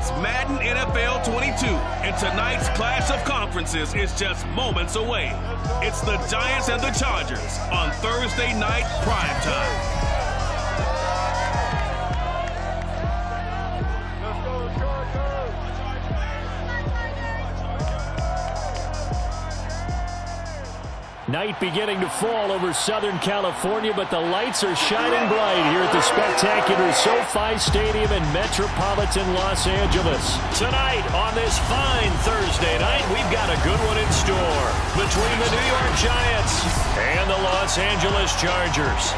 It's Madden NFL 22, and tonight's clash of conferences is just moments away. It's the Giants and the Chargers on Thursday night primetime. Night beginning to fall over Southern California, but the lights are shining bright here at the spectacular SoFi Stadium in metropolitan Los Angeles. Tonight, on this fine Thursday night, we've got a good one in store between the New York Giants and the Los Angeles Chargers.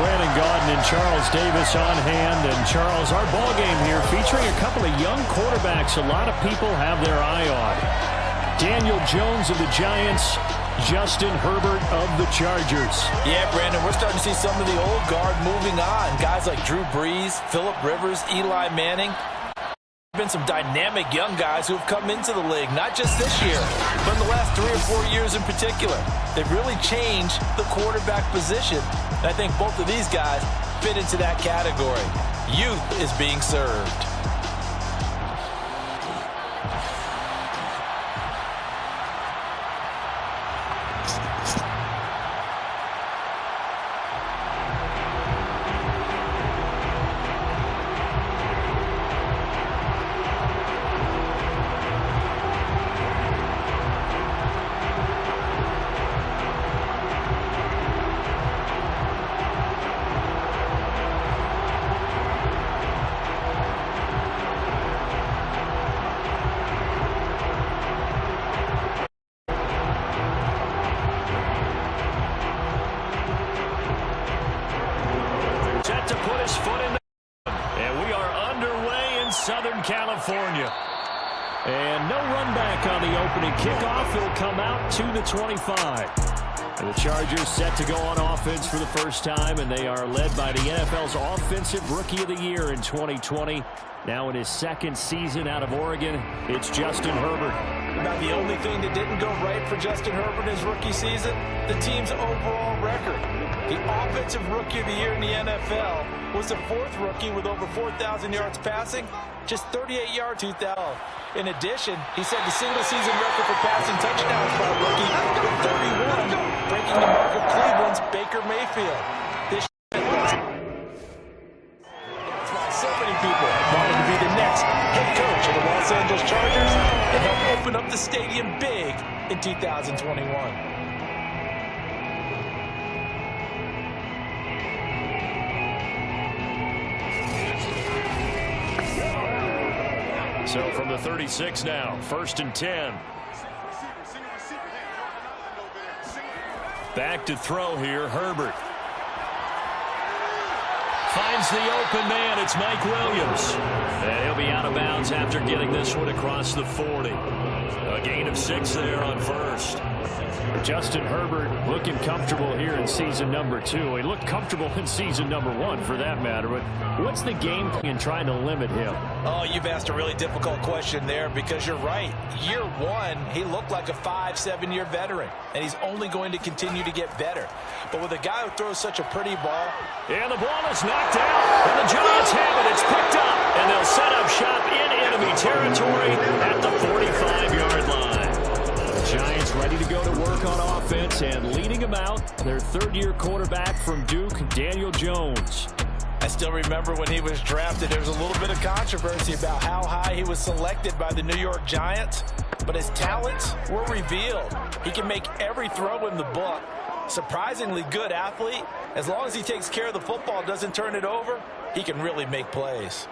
Brandon Gaudin and Charles Davis on hand. And Charles, our ball game here featuring a couple of young quarterbacks a lot of people have their eye on. Daniel Jones of the Giants, Justin Herbert of the Chargers. Yeah, Brandon, we're starting to see some of the old guard moving on. Guys like Drew Brees, Phillip Rivers, Eli Manning. Been some dynamic young guys who have come into the league, not just this year, but in the last 3 or 4 years in particular. They've really changed the quarterback position. And I think both of these guys fit into that category. Youth is being served. To put his foot in the... And we are underway in Southern California. And no run back on the opening kickoff. He'll come out to the 25. And the Chargers set to go on offense for the first time, and they are led by the NFL's Offensive Rookie of the Year in 2020. Now in his second season out of Oregon, it's Justin Herbert. Now, the only thing that didn't go right for Justin Herbert in his rookie season, the team's overall record. The Offensive Rookie of the Year in the NFL was the 4th rookie with over 4,000 yards passing, just 38 yards 2000. In addition, he set the single-season record for passing touchdowns by a rookie with 31, breaking the mark of Cleveland's Baker Mayfield. This That's why so many people wanted to be the next head coach of the Los Angeles Chargers and help open up the stadium big in 2021. So from the 36 now, 1st and 10. Back to throw here, Herbert. Finds the open man, it's Mike Williams. And he'll be out of bounds after getting this one across the 40. A gain of 6 there on first. Justin Herbert looking comfortable here in season number 2. He looked comfortable in season number 1 for that matter. But what's the game plan trying to limit him? Oh, you've asked a really difficult question there because you're right. Year 1, he looked like a 5-7-year veteran, and he's only going to continue to get better. But with a guy who throws such a pretty ball. And the ball is knocked out, and the Giants have it. It's picked up, and they'll set up shop in enemy territory at the 45-yard line. The Giants ready to go to work on offense, and leading them out, their 3rd-year quarterback from Duke, Daniel Jones. I still remember when he was drafted, there was a little bit of controversy about how high he was selected by the New York Giants, but his talents were revealed. He can make every throw in the book. Surprisingly good athlete. As long as he takes care of the football, doesn't turn it over, he can really make plays.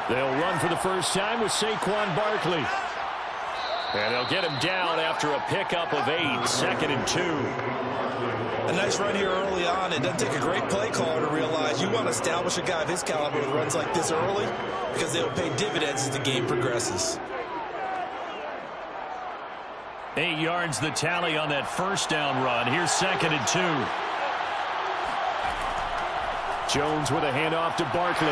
They'll run for the first time with Saquon Barkley. And they'll get him down after a pickup of 8, 2nd and 2. A nice run here early on. It doesn't take a great play caller to realize you want to establish a guy of his caliber with runs like this early because they'll pay dividends as the game progresses. 8 yards the tally on that first down run. Here's 2nd and 2. Jones with a handoff to Barkley.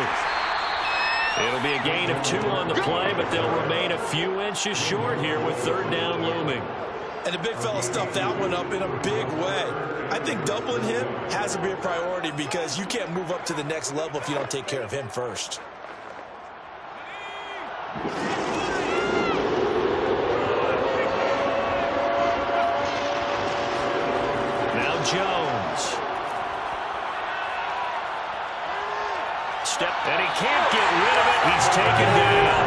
It'll be a gain of 2 on the play, but they'll remain a few inches short here with 3rd down looming. And the big fella stuffed that one up in a big way. I think doubling him has to be a priority because you can't move up to the next level if you don't take care of him first. Now Jones. Step, and he can't get rid of it. He's taken down.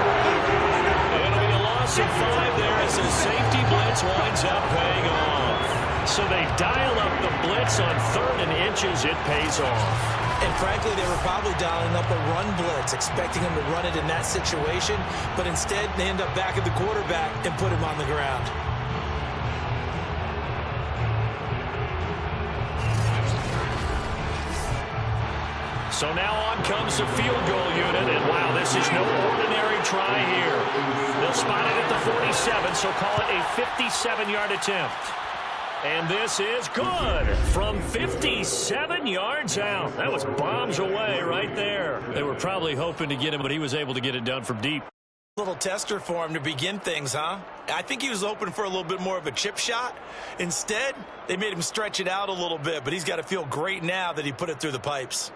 It'll be a loss of 5 there as his safety blitz winds up paying off. So they dial up the blitz on 3rd and inches. It pays off. And frankly, they were probably dialing up a run blitz, expecting him to run it in that situation. But instead, they end up back at the quarterback and put him on the ground. So now on comes the field goal unit, and wow, this is no ordinary try here. They'll spot it at the 47, so call it a 57-yard attempt. And this is good from 57 yards out. That was bombs away right there. They were probably hoping to get him, but he was able to get it done from deep. Little tester for him to begin things, huh? I think he was hoping for a little bit more of a chip shot. Instead, they made him stretch it out a little bit, but he's got to feel great now that he put it through the pipes.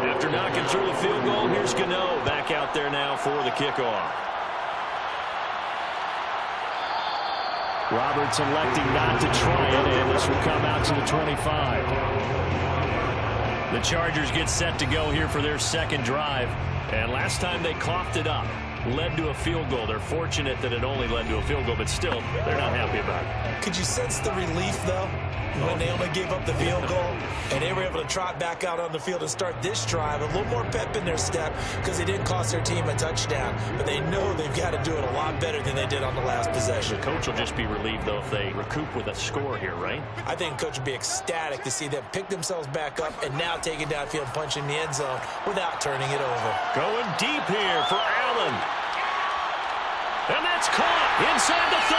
After knocking through the field goal, here's Gano back out there now for the kickoff. Roberts electing not to try it, and this will come out to the 25. The Chargers get set to go here for their 2nd drive. And last time they coughed it up, led to a field goal. They're fortunate that it only led to a field goal, but still, they're not happy about it. Could you sense the relief, though, when they only gave up the field goal and they were able to trot back out on the field and start this drive? A little more pep in their step because they didn't cost their team a touchdown, but they know they've got to do it a lot better than they did on the last possession. The coach will just be relieved, though, if they recoup with a score here, right? I think the coach would be ecstatic to see them pick themselves back up and now take it downfield, punch in the end zone without turning it over. Going deep here for Allen. And that's caught inside the 30.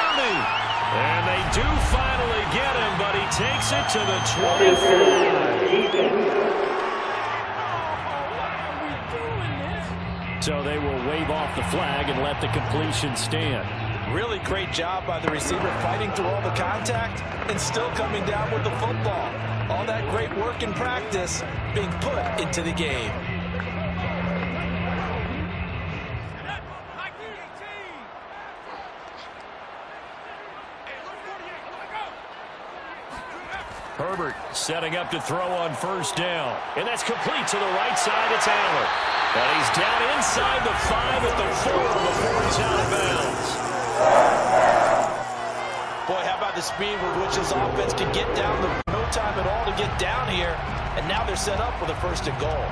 And they do finally get him, but he takes it to the 25. So they will wave off the flag and let the completion stand. Really great job by the receiver fighting through all the contact and still coming down with the football. All that great work in practice being put into the game. Herbert setting up to throw on 1st down. And that's complete to the right side. It's Allen. And he's down inside the 5 at the 4 before he's out of bounds. Boy, how about the speed with which this offense can get down? No time at all to get down here. And now they're set up with a 1st and goal.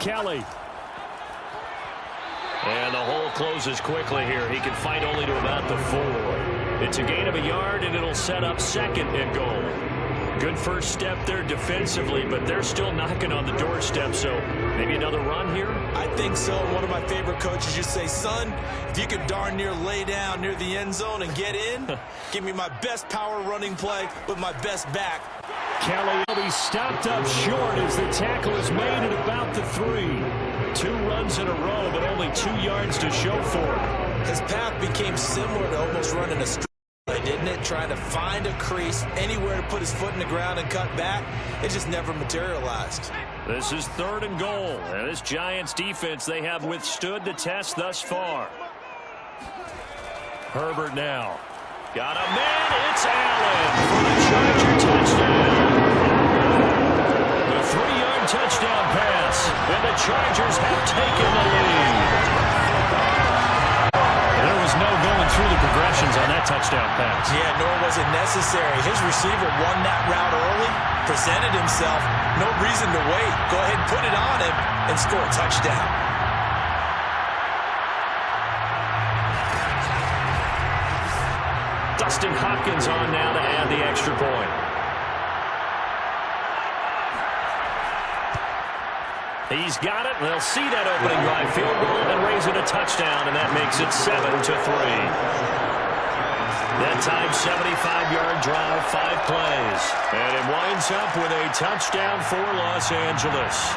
Kelly. And the hole closes quickly here. He can fight only to about the 4. It's a gain of a yard, and it'll set up 2nd and goal. Good first step there defensively, but they're still knocking on the doorstep, so maybe another run here? I think so. One of my favorite coaches used to say, son, if you could darn near lay down near the end zone and get in, give me my best power running play with my best back. Kelly will be stopped up short as the tackle is made at about the 3. 2 runs in a row, but only 2 yards to show for it. His path became similar to almost running a straight line, didn't it? Trying to find a crease, anywhere to put his foot in the ground and cut back. It just never materialized. This is 3rd and goal. And this Giants defense, they have withstood the test thus far. Herbert now. Got a man. It's Allen for the Charger touchdown. A 3-yard touchdown pass. And the Chargers have taken the lead. There was no going through the progressions on that touchdown pass. Yeah, nor was it necessary. His receiver won that route early, presented himself, no reason to wait. Go ahead, put it on him, and score a touchdown. Dustin Hopkins on now to add the extra point. He's got it. They'll see that opening drive field goal and raise it a touchdown, and that makes it 7-3. That time, 75-yard drive, 5 plays. And it winds up with a touchdown for Los Angeles.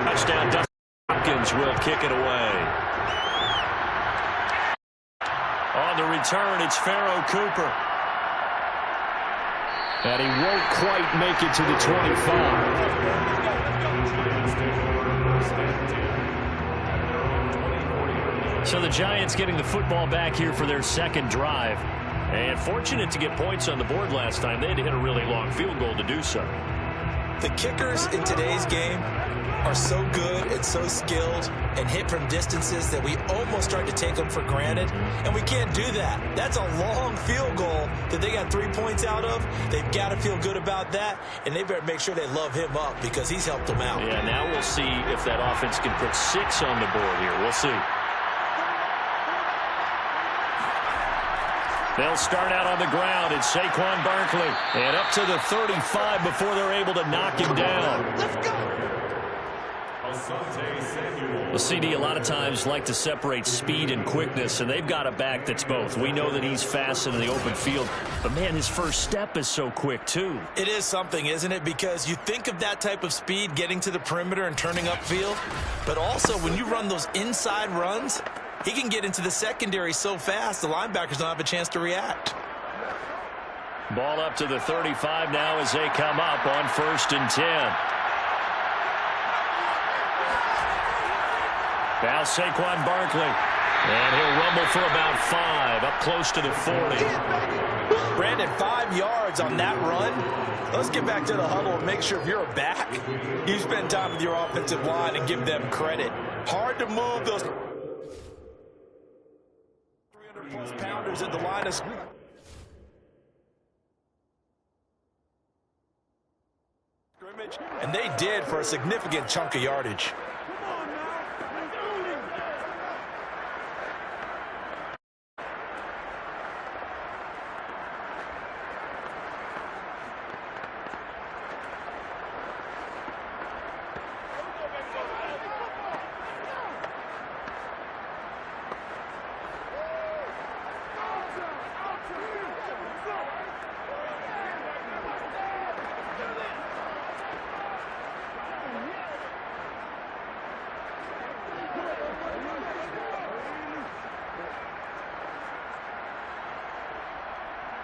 Touchdown, Dustin Hopkins will kick it away. On the return, it's Pharaoh Cooper. And he won't quite make it to the 25. So the Giants getting the football back here for their second drive. And fortunate to get points on the board last time. They had to hit a really long field goal to do so. The kickers in today's game are so good and so skilled and hit from distances that we almost start to take them for granted, and we can't do that. That's a long field goal that they got 3 points out of. They've got to feel good about that, and they better make sure they love him up because he's helped them out. Yeah, now we'll see if that offense can put 6 on the board here. We'll see. They'll start out on the ground. It's Saquon Barkley. And up to the 35 before they're able to knock him down. Let's go. Well, CD, a lot of times like to separate speed and quickness, and they've got a back that's both. We know that he's fast in the open field, but, man, his first step is so quick, too. It is something, isn't it? Because you think of that type of speed getting to the perimeter and turning upfield, but also when you run those inside runs, he can get into the secondary so fast the linebackers don't have a chance to react. Ball up to the 35 now as they come up on 1st and 10. Now Saquon Barkley. And he'll rumble for about 5, up close to the 40. Brandon, 5 yards on that run. Let's get back to the huddle and make sure if you're a back, you spend time with your offensive line and give them credit. Hard to move those 300-plus pounders at the line of scrimmage, and they did for a significant chunk of yardage.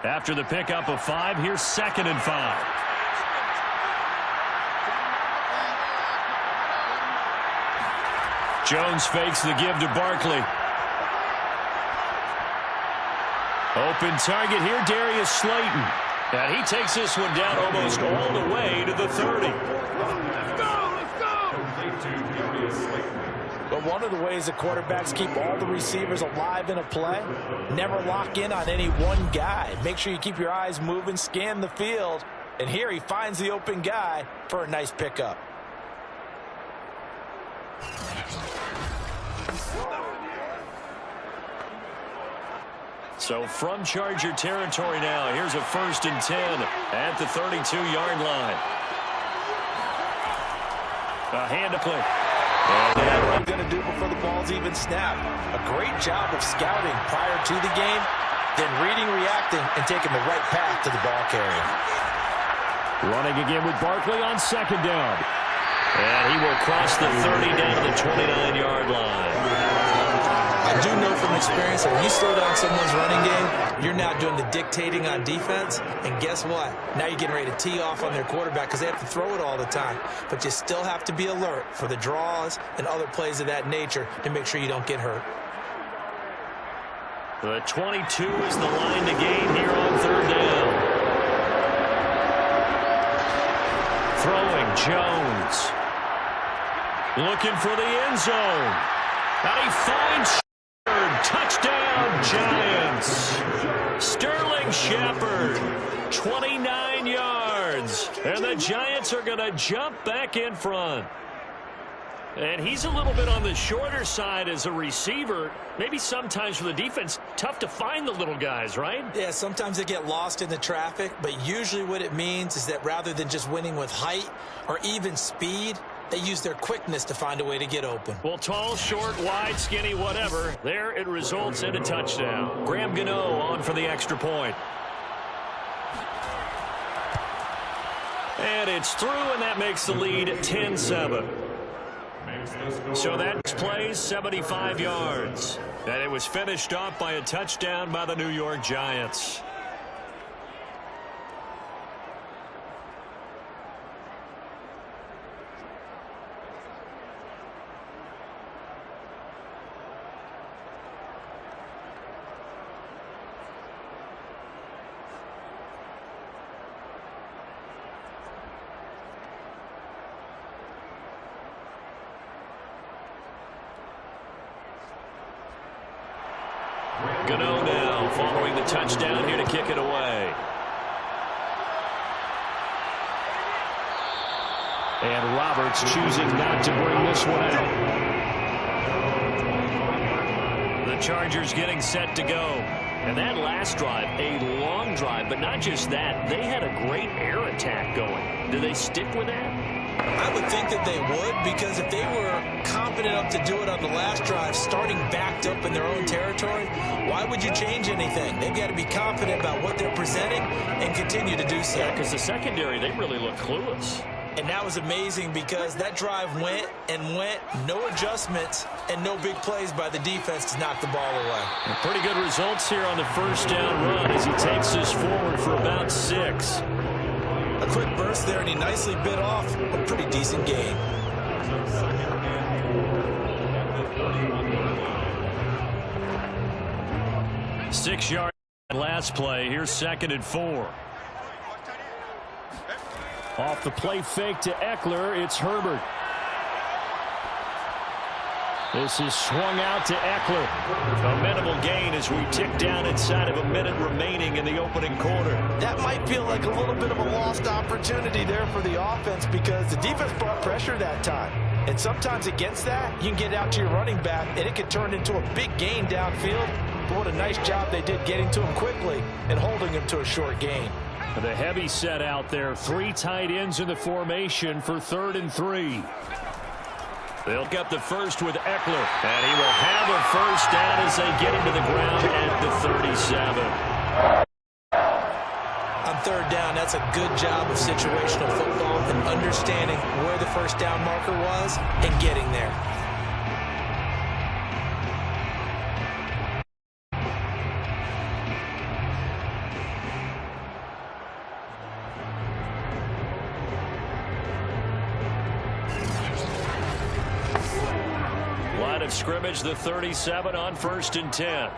After the pickup of 5, here's 2nd and 5. Jones fakes the give to Barkley. Open target here, Darius Slayton. And he takes this one down almost all the way to the 30. But one of the ways the quarterbacks keep all the receivers alive in a play, never lock in on any one guy. Make sure you keep your eyes moving, scan the field. And here he finds the open guy for a nice pickup. So from Charger territory now, here's a 1st and 10 at the 32-yard line. A hand to play. And what are you going to do before the ball's even snapped? A great job of scouting prior to the game, then reading, reacting, and taking the right path to the ball carrier. Running again with Barkley on 2nd down. And he will cross the 30 down to the 29-yard line. I do know from experience that when you slow down someone's running game, you're now doing the dictating on defense. And guess what? Now you're getting ready to tee off on their quarterback because they have to throw it all the time. But you still have to be alert for the draws and other plays of that nature to make sure you don't get hurt. The 22 is the line to gain here on third down. Throwing Jones. Looking for the end zone. And he finds Shepard. Touchdown, Giants. Sterling Shepard, 29 yards. And the Giants are going to jump back in front. And he's a little bit on the shorter side as a receiver. Maybe sometimes for the defense, tough to find the little guys, right? Yeah, sometimes they get lost in the traffic, but usually what it means is that rather than just winning with height or even speed, they use their quickness to find a way to get open. Well, tall, short, wide, skinny, whatever. There it results in a touchdown. Graham Gano on for the extra point. And it's through, and that makes the lead 10-7. So that plays 75 yards. And it was finished off by a touchdown by the New York Giants. Gano now following the touchdown here to kick it away. And Roberts choosing not to bring this one out. The Chargers getting set to go. And that last drive, a long drive, but not just that. They had a great air attack going. Do they stick with that? I would think that they would, because if they were confident enough to do it on the last drive, starting backed up in their own territory, why would you change anything? They've got to be confident about what they're presenting and continue to do so. Yeah, because the secondary, they really look clueless. And that was amazing because that drive went and went, no adjustments and no big plays by the defense to knock the ball away. And pretty good results here on the first down run as he takes this forward for about 6. A quick burst there, and he nicely bit off a pretty decent gain. Six yards last play. Here's 2nd and 4. Off the play fake to Eckler, it's Herbert. This is swung out to Eckler. A minimal gain as we tick down inside of a minute remaining in the opening quarter. That might feel like a little bit of a lost opportunity there for the offense because the defense brought pressure that time. And sometimes against that, you can get out to your running back, and it can turn into a big gain downfield. But what a nice job they did getting to him quickly and holding him to a short gain. The heavy set out there. 3 tight ends in the formation for 3rd and 3. They'll get the first with Eckler, and he will have a first down as they get him to the ground at the 37. On 3rd down, that's a good job of situational football and understanding where the first down marker was and getting there. Line of scrimmage, the 37 on 1st and 10.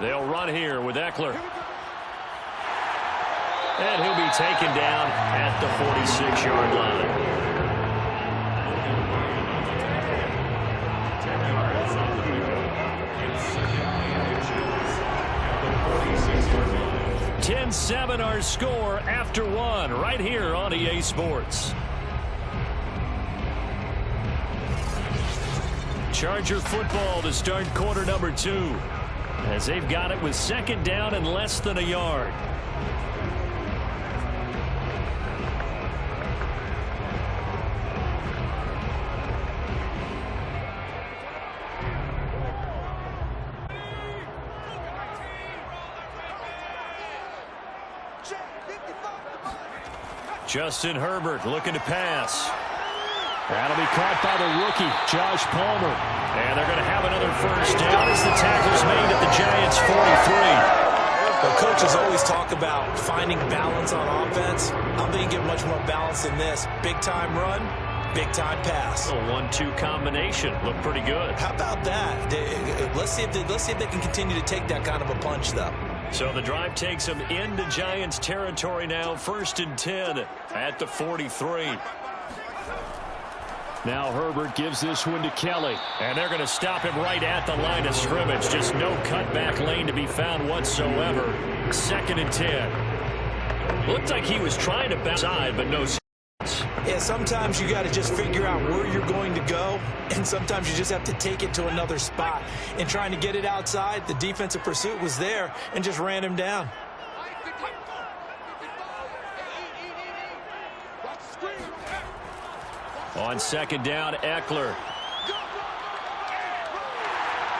They'll run here with Eckler. And he'll be taken down at the 46-yard line. (10-7) our score after 1 right here on EA Sports. Charger football to start quarter number 2. As they've got it with 2nd down and less than a yard. Justin Herbert looking to pass. That'll be caught by the rookie, Josh Palmer. And they're going to have another first down as the tackle's made at the Giants' 43. Well, coaches always talk about finding balance on offense. I don't think you get much more balance than this. Big-time run, big-time pass. A 1-2 combination. Looked pretty good. How about that? Let's see if they can continue to take that kind of a punch, though. So the drive takes them into Giants territory now. 1st and 10 at the 43. Now Herbert gives this one to Kelly. And they're going to stop him right at the line of scrimmage. Just no cutback lane to be found whatsoever. 2nd and 10. Looked like he was trying to bounce side, but no. Yeah, sometimes you got to just figure out where you're going to go, and sometimes you just have to take it to another spot. In trying to get it outside, the defensive pursuit was there and just ran him down. On 2nd down, Eckler.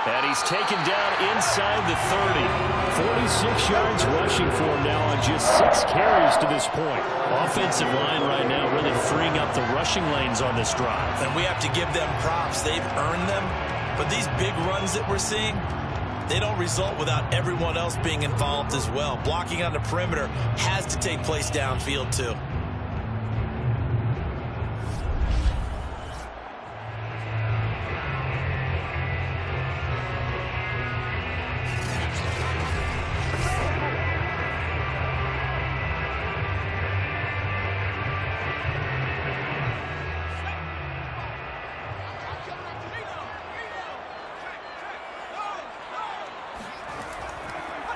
And he's taken down inside the 30. 46 yards rushing for him now on just 6 carries to this point. Offensive line right now really freeing up the rushing lanes on this drive. And we have to give them props. They've earned them. But these big runs that we're seeing, they don't result without everyone else being involved as well. Blocking on the perimeter has to take place downfield too.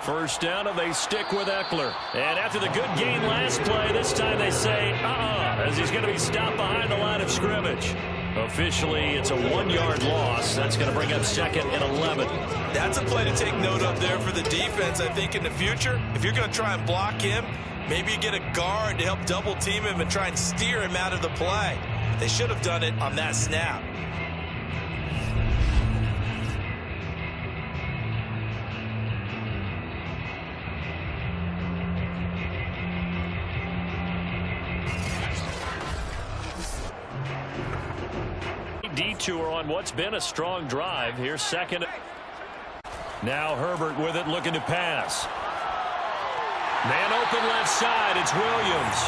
First down, and they stick with Eckler. And after the good gain last play, this time they say, as he's going to be stopped behind the line of scrimmage. Officially, it's a 1-yard loss. That's going to bring up 2nd and 11. That's a play to take note of there for the defense, I think, in the future. If you're going to try and block him, maybe you get a guard to help double team him and try and steer him out of the play. They should have done it on that snap. Detour on what's been a strong drive. Here's 2nd. Now Herbert with it, looking to pass. Man open left side. It's Williams.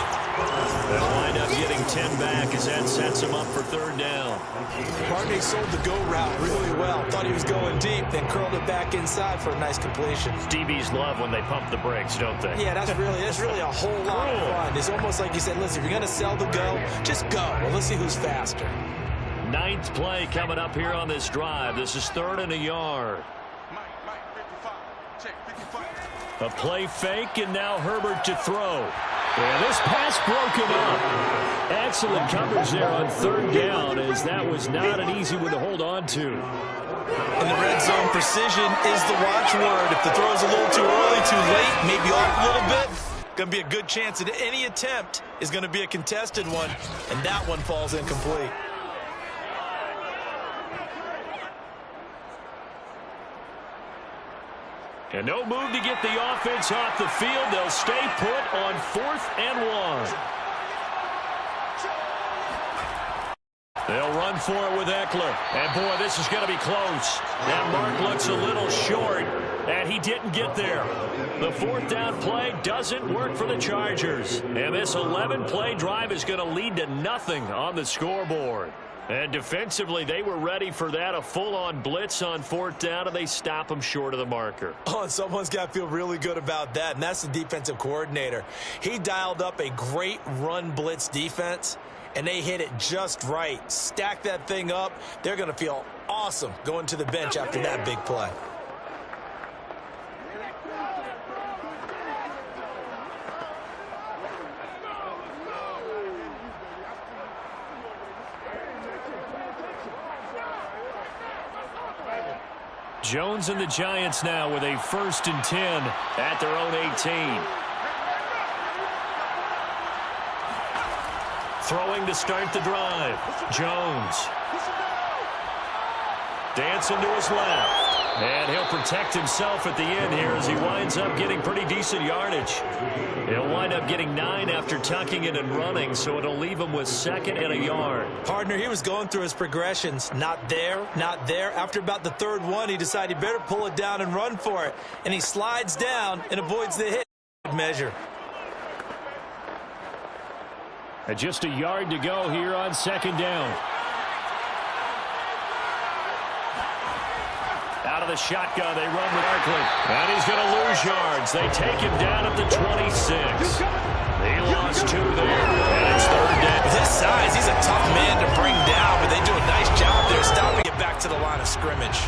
They'll wind up getting 10 back as that sets him up for 3rd down. Barney sold the go route really well. Thought he was going deep, then curled it back inside for a nice completion. DBs love when they pump the brakes, don't they? Yeah, that's really a whole lot of fun. It's almost like you said, listen, if you're going to sell the go, just go. Well, let's see who's faster. 9th play coming up here on this drive. This is 3rd and a yard. A play fake, and now Herbert to throw. And this pass broken up. Excellent coverage there on 3rd down, as that was not an easy one to hold on to. In the red zone, precision is the watchword. If the throw's a little too early, too late, maybe off a little bit, going to be a good chance that any attempt is going to be a contested one, and that one falls incomplete. And no move to get the offense off the field. They'll stay put on 4th and 1. They'll run for it with Eckler. And, boy, this is going to be close. That mark looks a little short, and he didn't get there. The 4th down play doesn't work for the Chargers. And this 11-play drive is going to lead to nothing on the scoreboard. And defensively, they were ready for that, a full-on blitz on 4th down, and they stop them short of the marker. Oh, and someone's got to feel really good about that, and that's the defensive coordinator. He dialed up a great run blitz defense, and they hit it just right. Stack that thing up. They're going to feel awesome going to the bench after that big play. Jones and the Giants now with a 1st and 10 at their own 18. Throwing to start the drive. Jones. Dancing to his left. And he'll protect himself at the end here as he winds up getting pretty decent yardage. He'll wind up getting 9 after tucking it and running, so it'll leave him with 2nd and a yard. Partner, he was going through his progressions. Not there, not there. After about the 3rd one, he decided he better pull it down and run for it. And he slides down and avoids the hit measure. And just a yard to go here on 2nd down. Out of the shotgun, they run with Barkley. And he's going to lose yards. They take him down at the 26. He lost 2 there, and it's 3rd down. With his size, he's a tough man to bring down, but they do a nice job there stopping it back to the line of scrimmage.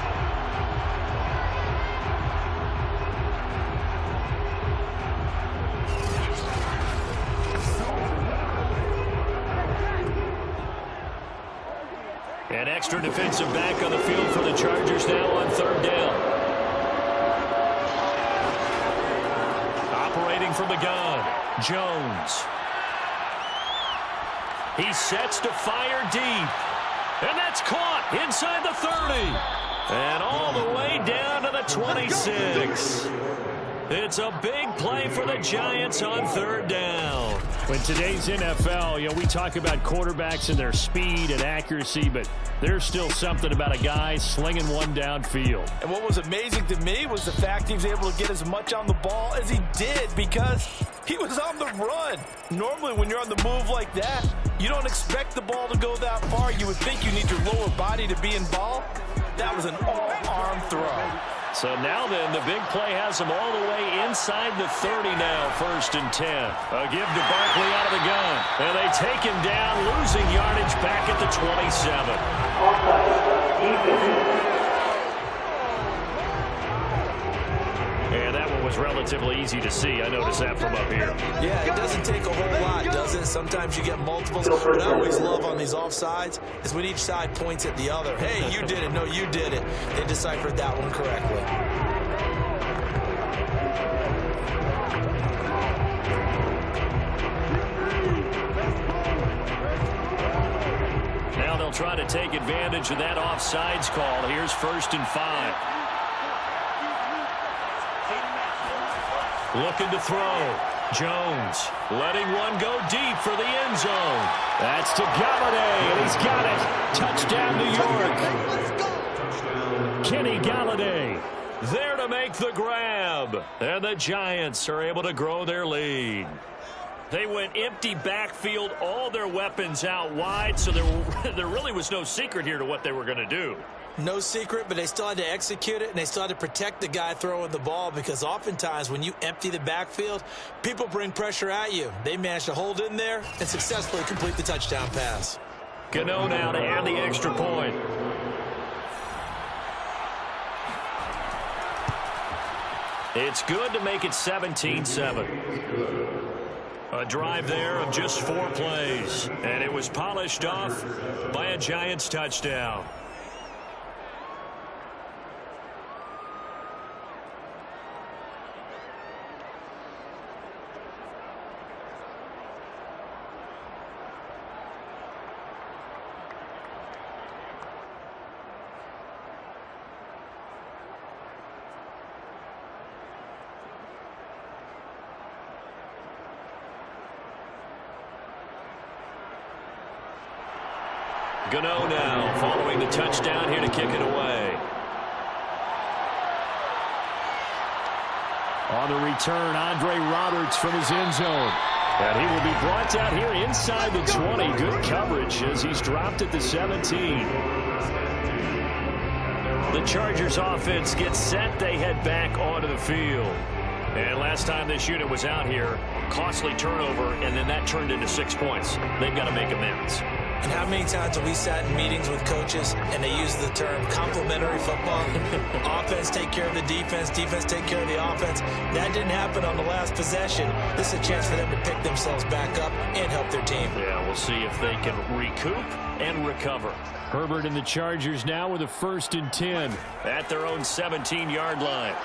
An extra defensive back on the field for the Chargers now on 3rd down. Operating from the gun, Jones. He sets to fire deep. And that's caught inside the 30. And all the way down to the 26. It's a big play for the Giants on 3rd down. In today's NFL, we talk about quarterbacks and their speed and accuracy, but there's still something about a guy slinging one downfield. And what was amazing to me was the fact he was able to get as much on the ball as he did because he was on the run. Normally, when you're on the move like that, you don't expect the ball to go that far. You would think you need your lower body to be involved. That was an all-arm throw. So now then, the big play has him all the way inside the 30 now, 1st and 10. A give to Barkley out of the gun. And they take him down, losing yardage back at the 27. And that one was relatively easy to see. I noticed that from up here. Yeah, it doesn't take a whole lot, does it? Sometimes you get multiples. What I always love on these offsides is when each side points at the other. Hey, you did it. No, you did it. They deciphered that one correctly. Now they'll try to take advantage of that offsides call. Here's 1st and 5. Looking to throw. Jones letting one go deep for the end zone. That's to Galladay, and he's got it. Touchdown, New York. Kenny Galladay there to make the grab. And the Giants are able to grow their lead. They went empty backfield, all their weapons out wide, so there really was no secret here to what they were going to do. No secret, but they still had to execute it, and they still had to protect the guy throwing the ball because oftentimes when you empty the backfield, people bring pressure at you. They managed to hold in there and successfully complete the touchdown pass. Gano now to add the extra point. It's good to make it 17-7. A drive there of just 4 plays, and it was polished off by a Giants touchdown. Gano now following the touchdown here to kick it away. On the return, Andre Roberts from his end zone. And he will be brought down here inside the 20. Good coverage as he's dropped at the 17. The Chargers offense gets set. They head back onto the field. And last time this unit was out here, costly turnover, and then that turned into 6 points. They've got to make amends. And how many times have we sat in meetings with coaches and they use the term complementary football? Offense take care of the defense, defense take care of the offense. That didn't happen on the last possession. This is a chance for them to pick themselves back up and help their team. Yeah, we'll see if they can recoup and recover. Herbert and the Chargers now with a 1st and 10 at their own 17-yard line.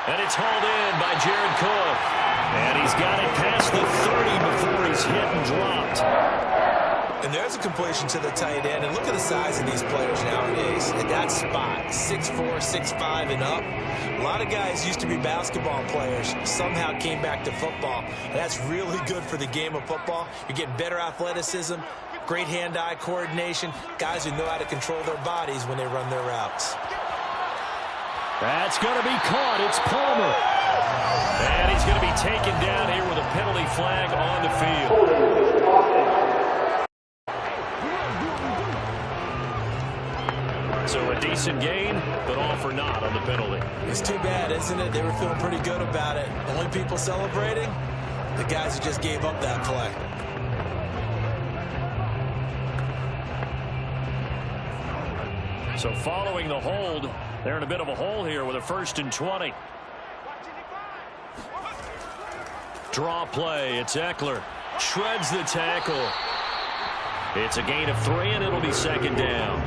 And it's hauled in by Jared Cook. And he's got it past the 30 before he's hit and dropped. And there's a completion to the tight end. And look at the size of these players nowadays. At that spot, 6'4", 6'5", and up. A lot of guys used to be basketball players, somehow came back to football. And that's really good for the game of football. You're getting better athleticism, great hand-eye coordination, guys who know how to control their bodies when they run their routes. That's going to be caught. It's Palmer. And he's going to be taken down here with a penalty flag on the field. So a decent gain, but all for naught on the penalty. It's too bad, isn't it? They were feeling pretty good about it. The only people celebrating, the guys who just gave up that play. So following the hold, they're in a bit of a hole here with a 1st and 20. Draw play. It's Eckler. Shreds the tackle. It's a gain of 3, and it'll be 2nd down.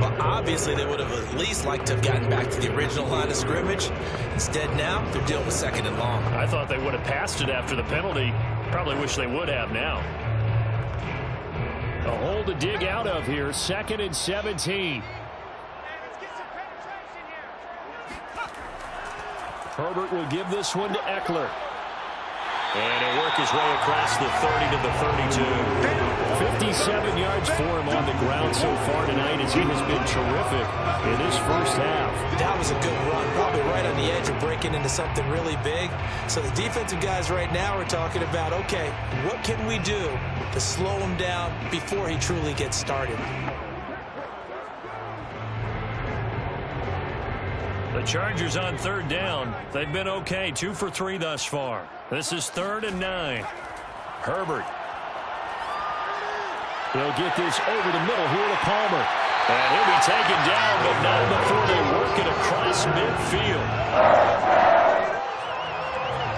Well, obviously, they would have at least liked to have gotten back to the original line of scrimmage. Instead, now, they're dealing with 2nd and long. I thought they would have passed it after the penalty. Probably wish they would have now. A hole to dig out of here. 2nd and 17. Herbert will give this one to Eckler. And he'll work his way across the 30 to the 32. 57 yards for him on the ground so far tonight as he has been terrific in his first half. That was a good run, probably right on the edge of breaking into something really big. So the defensive guys right now are talking about, okay, what can we do to slow him down before he truly gets started? The Chargers on 3rd down. They've been okay, 2 for 3 thus far. This is 3rd and 9. Herbert. He'll get this over the middle here to Palmer. And he'll be taken down, but not before they work it across midfield.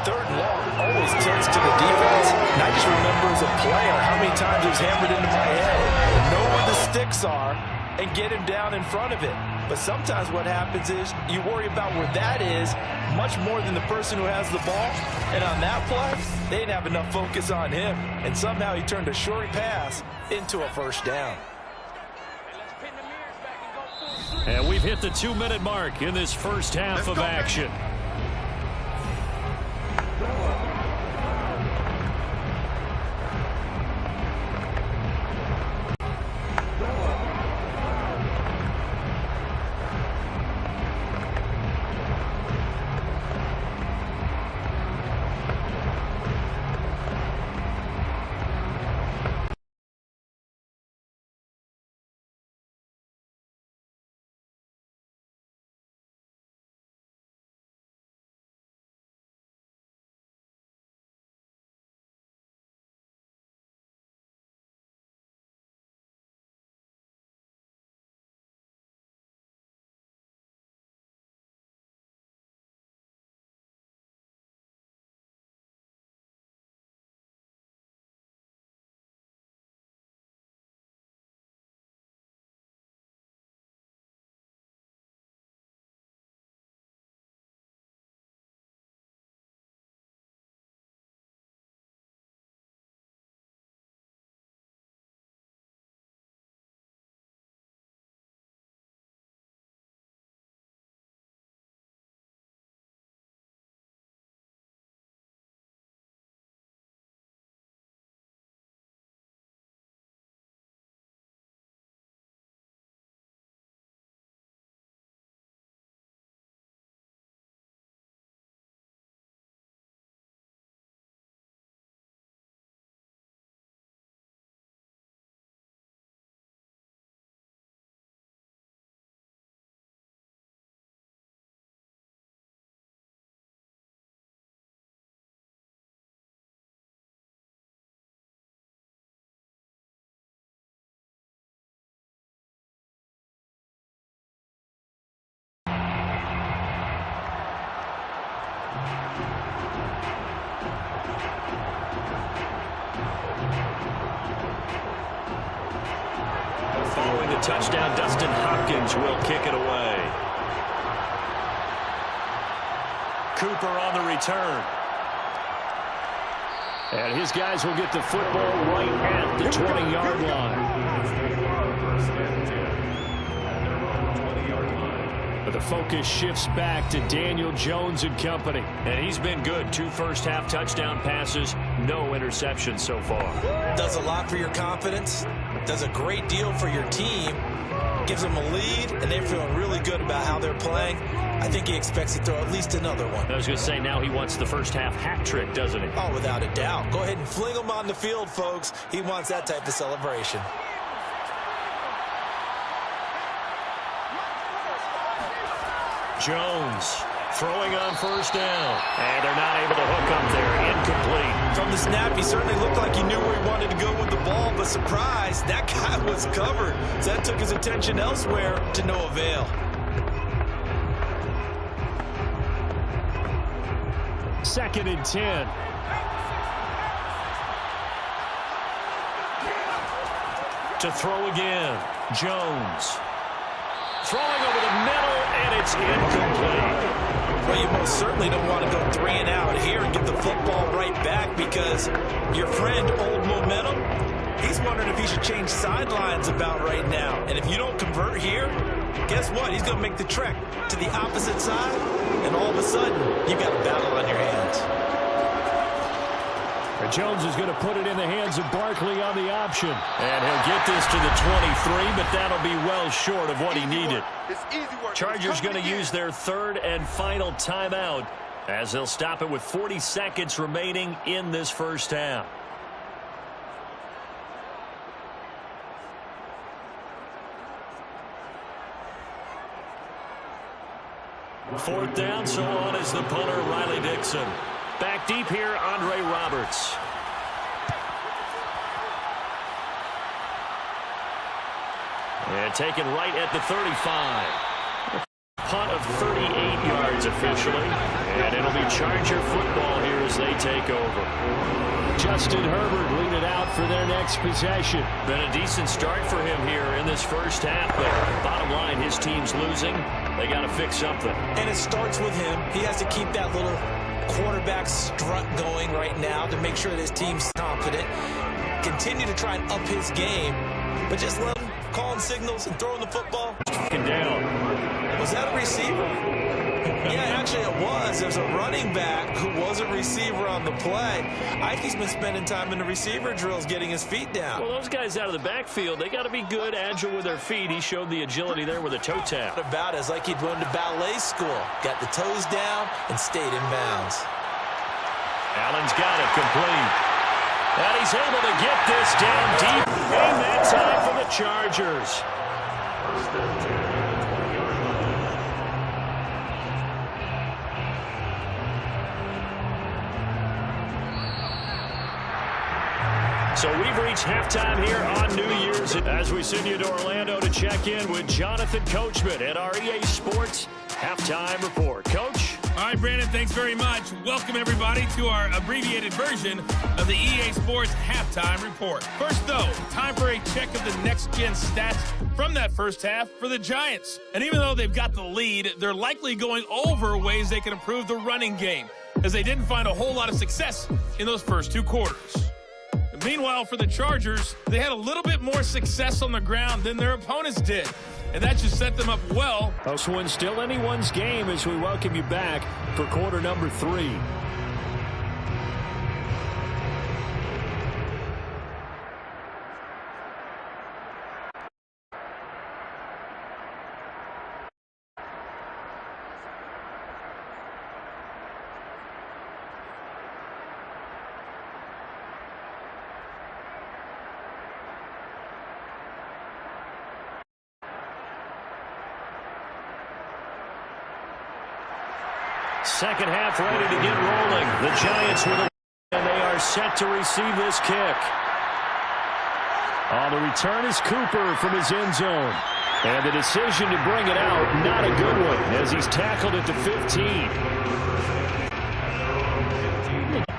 3rd and long always tilts to the defense. And I just remember as a player how many times it was hammered into my head. Know where the sticks are and get him down in front of it. But sometimes what happens is you worry about where that is much more than the person who has the ball. And on that play, they didn't have enough focus on him. And somehow he turned a short pass into a 1st down. And we've hit the 2-minute mark in this first half of action. Following the touchdown, Dustin Hopkins will kick it away. Cooper on the return. And his guys will get the football right at the 20-yard line. But the focus shifts back to Daniel Jones and company. And he's been good. 2 first-half touchdown passes, no interceptions so far. Does a lot for your confidence. Does a great deal for your team. Gives them a lead, and they're feeling really good about how they're playing. I think he expects to throw at least another one. I was going to say, now he wants the first-half hat trick, doesn't he? Oh, without a doubt. Go ahead and fling him on the field, folks. He wants that type of celebration. Jones throwing on first down. And they're not able to hook up there. Incomplete. From the snap, he certainly looked like he knew where he wanted to go with the ball, but surprise, that guy was covered. So that took his attention elsewhere to no avail. Second and 10. To throw again. Jones. Throwing over the middle, and it's incomplete. Well, you most certainly don't want to go 3 and out here and get the football right back, because your friend, Old Momentum, he's wondering if he should change sidelines about right now. And if you don't convert here, guess what? He's going to make the trek to the opposite side, and all of a sudden, you've got a battle on your hands. Jones is going to put it in the hands of Barkley on the option. And he'll get this to the 23, but that'll be well short of what he needed. Chargers going to use their 3rd and final timeout as they'll stop it with 40 seconds remaining in this first half. Fourth down, so on is the punter, Riley Dixon. Back deep here, Andre Roberts. And taken right at the 35. Punt of 38 yards officially. And it'll be Charger football here as they take over. Justin Herbert lead it out for their next possession. Been a decent start for him here in this first half, but bottom line, his team's losing. They got to fix something. And it starts with him. He has to keep that little quarterback strut going right now to make sure that his team's confident. Continue to try and up his game, but just let him calling signals and throwing the football. Down. Was that a receiver? Yeah, actually it was. There's a running back who was a receiver on the play. Ike's been spending time in the receiver drills getting his feet down. Well, those guys out of the backfield, they got to be good, agile with their feet. He showed the agility there with a toe tap. What about it? It's like he'd gone to ballet school. Got the toes down and stayed in bounds. Allen's got it complete. And he's able to get this down deep. And that time for the Chargers. So we've reached halftime here on New Year's as we send you to Orlando to check in with Jonathan Coachman at our EA Sports Halftime Report. Coach? All right, Brandon, thanks very much. Welcome, everybody, to our abbreviated version of the EA Sports Halftime Report. First, though, time for a check of the next-gen stats from that first half for the Giants. And even though they've got the lead, they're likely going over ways they can improve the running game, as they didn't find a whole lot of success in those first 2 quarters. Meanwhile, for the Chargers, they had a little bit more success on the ground than their opponents did, and that just set them up well. This one's still anyone's game as we welcome you back for quarter number 3. Second half ready to get rolling. The Giants with a and they are set to receive this kick. On the return is Cooper from his end zone. And the decision to bring it out, not a good one, as he's tackled at the 15.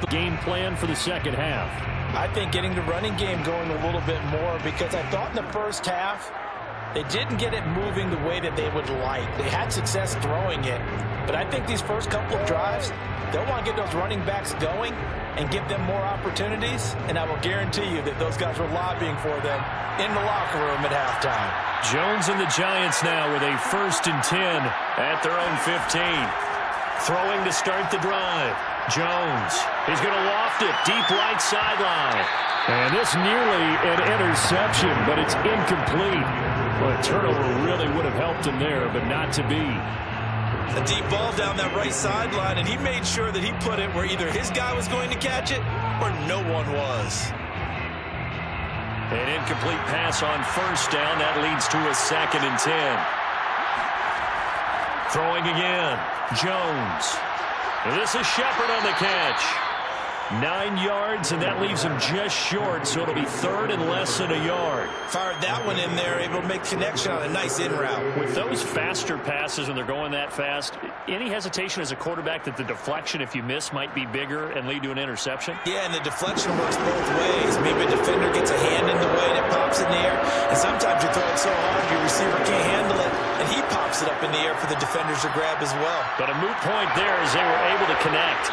The game plan for the second half. I think getting the running game going a little bit more, because I thought in the first half They didn't get it moving the way that they would like. They had success throwing it, but I think these first couple of drives, they'll want to get those running backs going and give them more opportunities, and I will guarantee you that those guys were lobbying for them in the locker room at halftime. Jones and the Giants now with a 1st and 10 at their own 15. Throwing to start the drive. Jones. He's going to loft it deep right sideline. And this nearly an interception, but it's incomplete. Well, a turnover really would have helped him there, but not to be. A deep ball down that right sideline, and he made sure that he put it where either his guy was going to catch it or no one was. An incomplete pass on 1st down. That leads to a 2nd and 10. Throwing again. Jones. This is Shepard on the catch. 9 yards, and that leaves him just short, so it'll be 3rd and less than a yard. Fired that one in there, able to make connection on a nice in route. With those faster passes when they're going that fast, any hesitation as a quarterback that the deflection, if you miss, might be bigger and lead to an interception? Yeah, and the deflection works both ways. Maybe a defender gets a hand in the way and it pops in the air, and sometimes you throw it so hard your receiver can't handle it, and he pops it up in the air for the defenders to grab as well. But a moot point there as they were able to connect.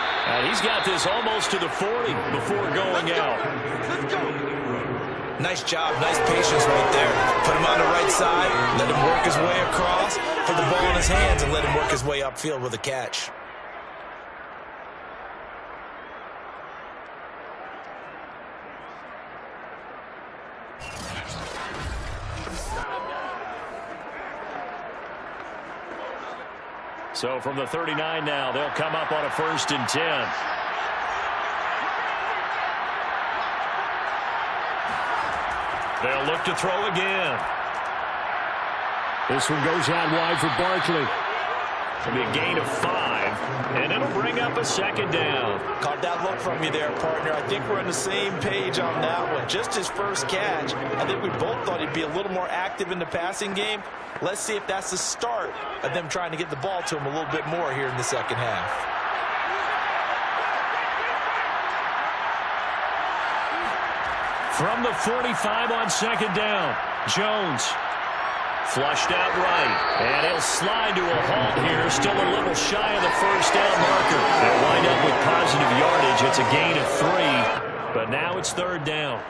He's got this almost to the 40 before going out. Nice job, nice patience right there. Put him on the right side, let him work his way across, put the ball in his hands, and let him work his way upfield with a catch. So from the 39 now, they'll come up on a 1st and 10. They'll look to throw again. This one goes out wide for Barkley. It'll be a gain of 5, and it'll bring up a 2nd down. Caught that look from you there, partner. I think we're on the same page on that one. Just his first catch. I think we both thought he'd be a little more active in the passing game. Let's see if that's the start of them trying to get the ball to him a little bit more here in the second half. From the 45 on 2nd down, Jones. Flushed out right, and he'll slide to a halt here, still a little shy of the 1st down marker. They'll wind up with positive yardage. It's a gain of 3, but now it's 3rd down.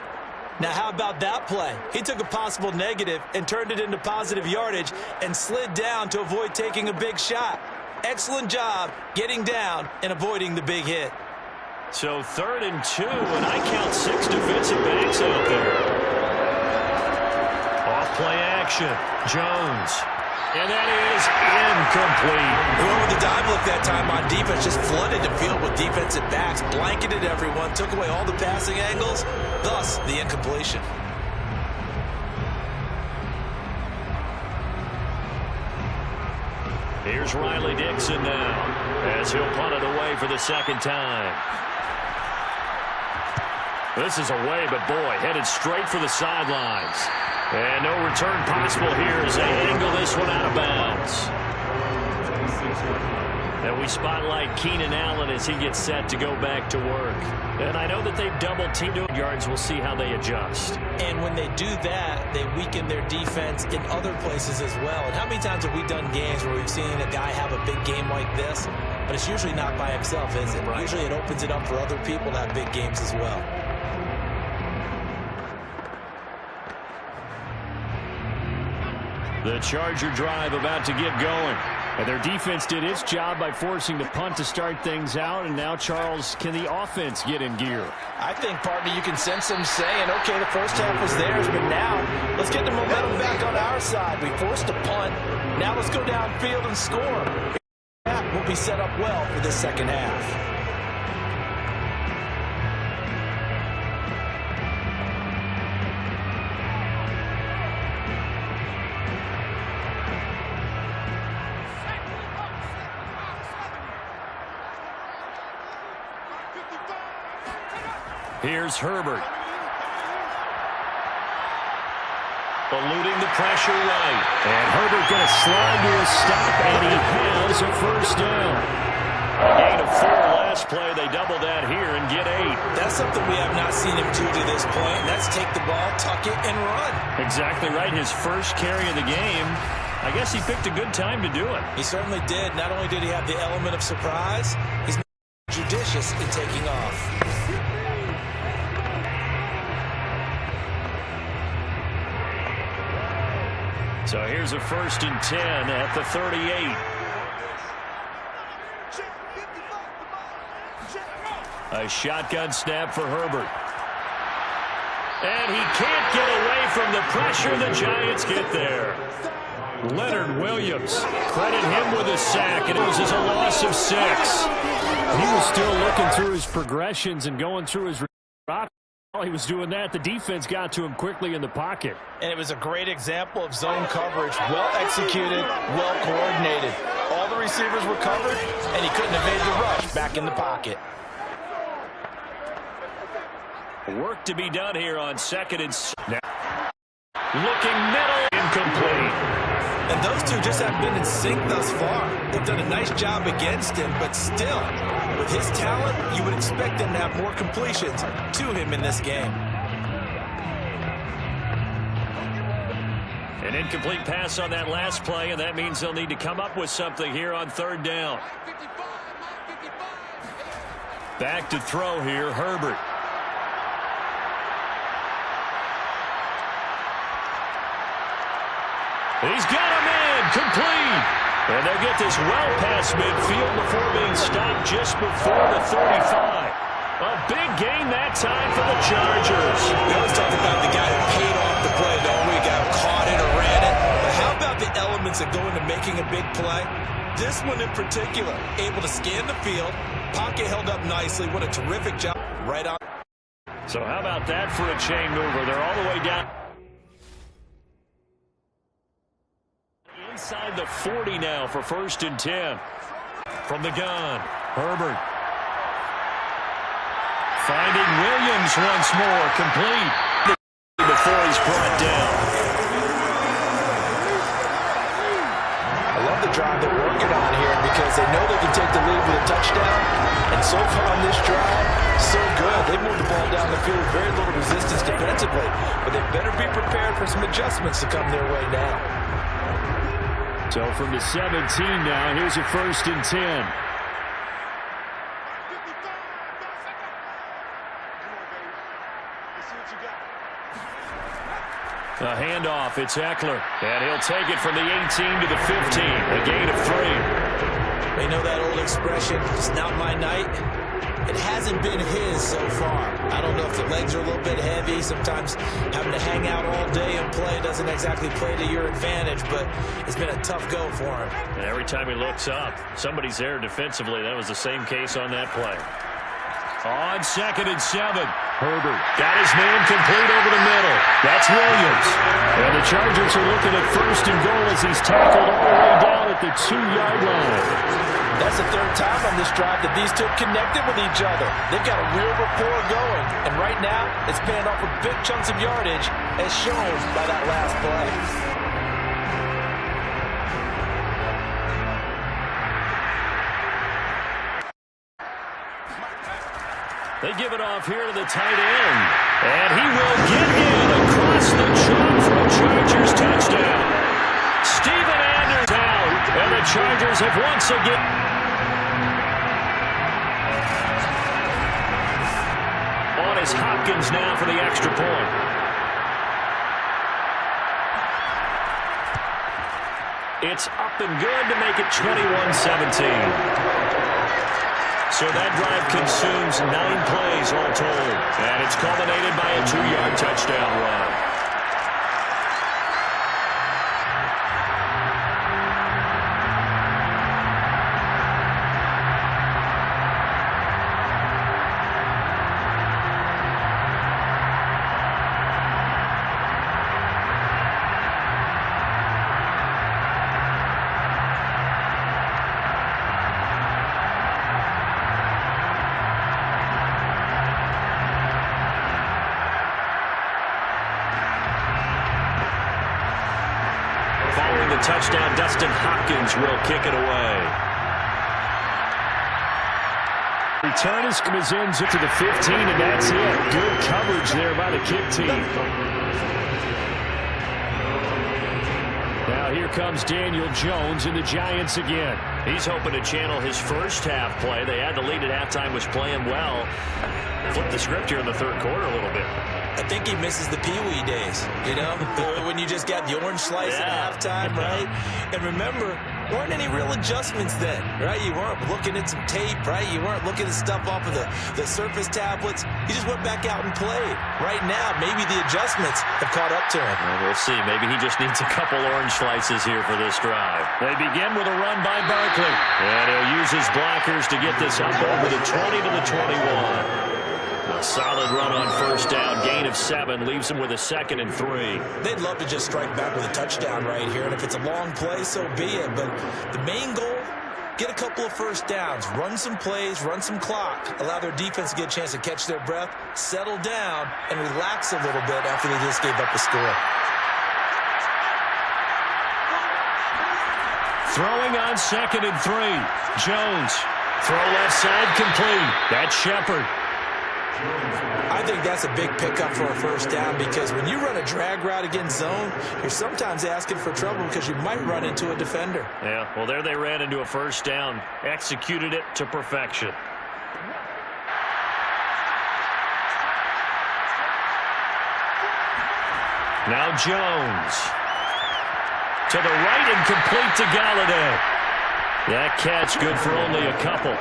Now, how about that play? He took a possible negative and turned it into positive yardage and slid down to avoid taking a big shot. Excellent job getting down and avoiding the big hit. So 3rd and 2, and I count 6 defensive backs out there. Off-play action. Jones. And that is incomplete. Whoever the dive look that time on defense just flooded the field with defensive backs, blanketed everyone, took away all the passing angles, thus the incompletion. Here's Riley Dixon now as he'll punt it away for the 2nd time. This is away, but boy, headed straight for the sidelines. And no return possible here as they angle this one out of bounds. And we spotlight Keenan Allen as he gets set to go back to work. And I know that they've double-teamed yards. We'll see how they adjust. And when they do that, they weaken their defense in other places as well. And how many times have we done games where we've seen a guy have a big game like this? But it's usually not by himself, is it? Right. Usually it opens it up for other people to have big games as well. The Charger drive about to get going. And their defense did its job by forcing the punt to start things out. And now, Charles, can the offense get in gear? I think, partner, you can sense them saying, okay, the first half was theirs, but now let's get the momentum back on our side. We forced a punt. Now let's go downfield and score. That will be set up well for this second half. Here's Herbert. Eluding the pressure right. And Herbert going to slide to a stop, and he has a 1st down. A gain of 4 left. last play. They double that here and get 8. That's something we have not seen him do to this point. That's take the ball, tuck it, and run. Exactly right. His first carry of the game. I guess he picked a good time to do it. He certainly did. Not only did he have the element of surprise, he's judicious in taking off. So here's a 1st and 10 at the 38. A shotgun snap for Herbert. And he can't get away from the pressure. The Giants get there. Leonard Williams, credit him with a sack, and it was a loss of 6. He was still looking through his progressions and going through his rock. While he was doing that, the defense got to him quickly in the pocket. And it was a great example of zone coverage. Well executed, well coordinated. All the receivers were covered, and he couldn't evade the rush back in the pocket. Work to be done here on 2nd and looking middle, incomplete. And those two just haven't been in sync thus far. They've done a nice job against him, but still, with his talent, you would expect them to have more completions to him in this game. An incomplete pass on that last play, and that means they'll need to come up with something here on 3rd down. Back to throw here, Herbert. He's got him in, complete. And they'll get this well past midfield before being stopped just before the 35. A big gain that time for the Chargers. We always talk about the guy who paid off the play, don't we? Got caught it or ran it. But how about the elements that go into making a big play? This one in particular, able to scan the field, pocket held up nicely. What a terrific job right on. So how about that for a chain mover? They're all the way down. Inside the 40 now for 1st and 10. From the gun, Herbert. Finding Williams once more, complete. Before he's brought down. I love the drive they're working on here because they know they can take the lead with a touchdown. And so far on this drive, so good. They moved the ball down the field with very little resistance defensively. But they better be prepared for some adjustments to come their way now. So from the 17 now, here's a 1st and 10. A handoff, it's Eckler. And he'll take it from the 18 to the 15. A gain of 3. You know that old expression, it's not my night. It hasn't been his so far. I don't know if the legs are a little bit heavy. Sometimes having to hang out all day and play doesn't exactly play to your advantage, but it's been a tough go for him. And every time he looks up, somebody's there defensively. That was the same case on that play. On 2nd and 7. Herbert got his man complete over the middle. That's Williams. And the Chargers are looking at 1st and goal as he's tackled all the way down at the 2-yard line. That's the 3rd time on this drive that these two connected with each other. They've got a real rapport going. And right now, it's paying off with big chunks of yardage as shown by that last play. They give it off here to the tight end. And he will get in across the chalk for a Chargers touchdown. Steven Anders out. And the Chargers have once again. On is Hopkins now for the extra point. It's up and good to make it 21-17. So that drive consumes 9 plays all told. And it's culminated by a 2-yard touchdown run. Touchdown, Dustin Hopkins will kick it away. Return is in to the 15, and that's it. Good coverage there by the kick team. Now here comes Daniel Jones and the Giants again. He's hoping to channel his first half play. They had the lead at halftime, was playing well. Flip the script here in the third quarter a little bit. I think he misses the Pee-wee days, you know, when you just got the orange slice at halftime, right? And remember, there weren't any real adjustments then, right? You weren't looking at some tape, right? You weren't looking at stuff off of the Surface tablets. You just went back out and played. Right now, maybe the adjustments have caught up to him. Well, we'll see. Maybe he just needs a couple orange slices here for this drive. They begin with a run by Barkley. And he'll use his blockers to get this up over the 20 to the 21. A solid run on first down. Gain of 7 leaves him with a 2nd and 3. They'd love to just strike back with a touchdown right here, and if it's a long play, so be it. But the main goal, get a couple of first downs, run some plays, run some clock, allow their defense to get a chance to catch their breath, settle down, and relax a little bit after they just gave up a score. Throwing on 2nd and 3. Jones. Throw left side complete. That's Shepard. I think that's a big pickup for a first down because when you run a drag route against zone, you're sometimes asking for trouble because you might run into a defender. Yeah, well, there they ran into a first down. Executed it to perfection. Now Jones. To the right and complete to Galladay. That catch good for only a couple.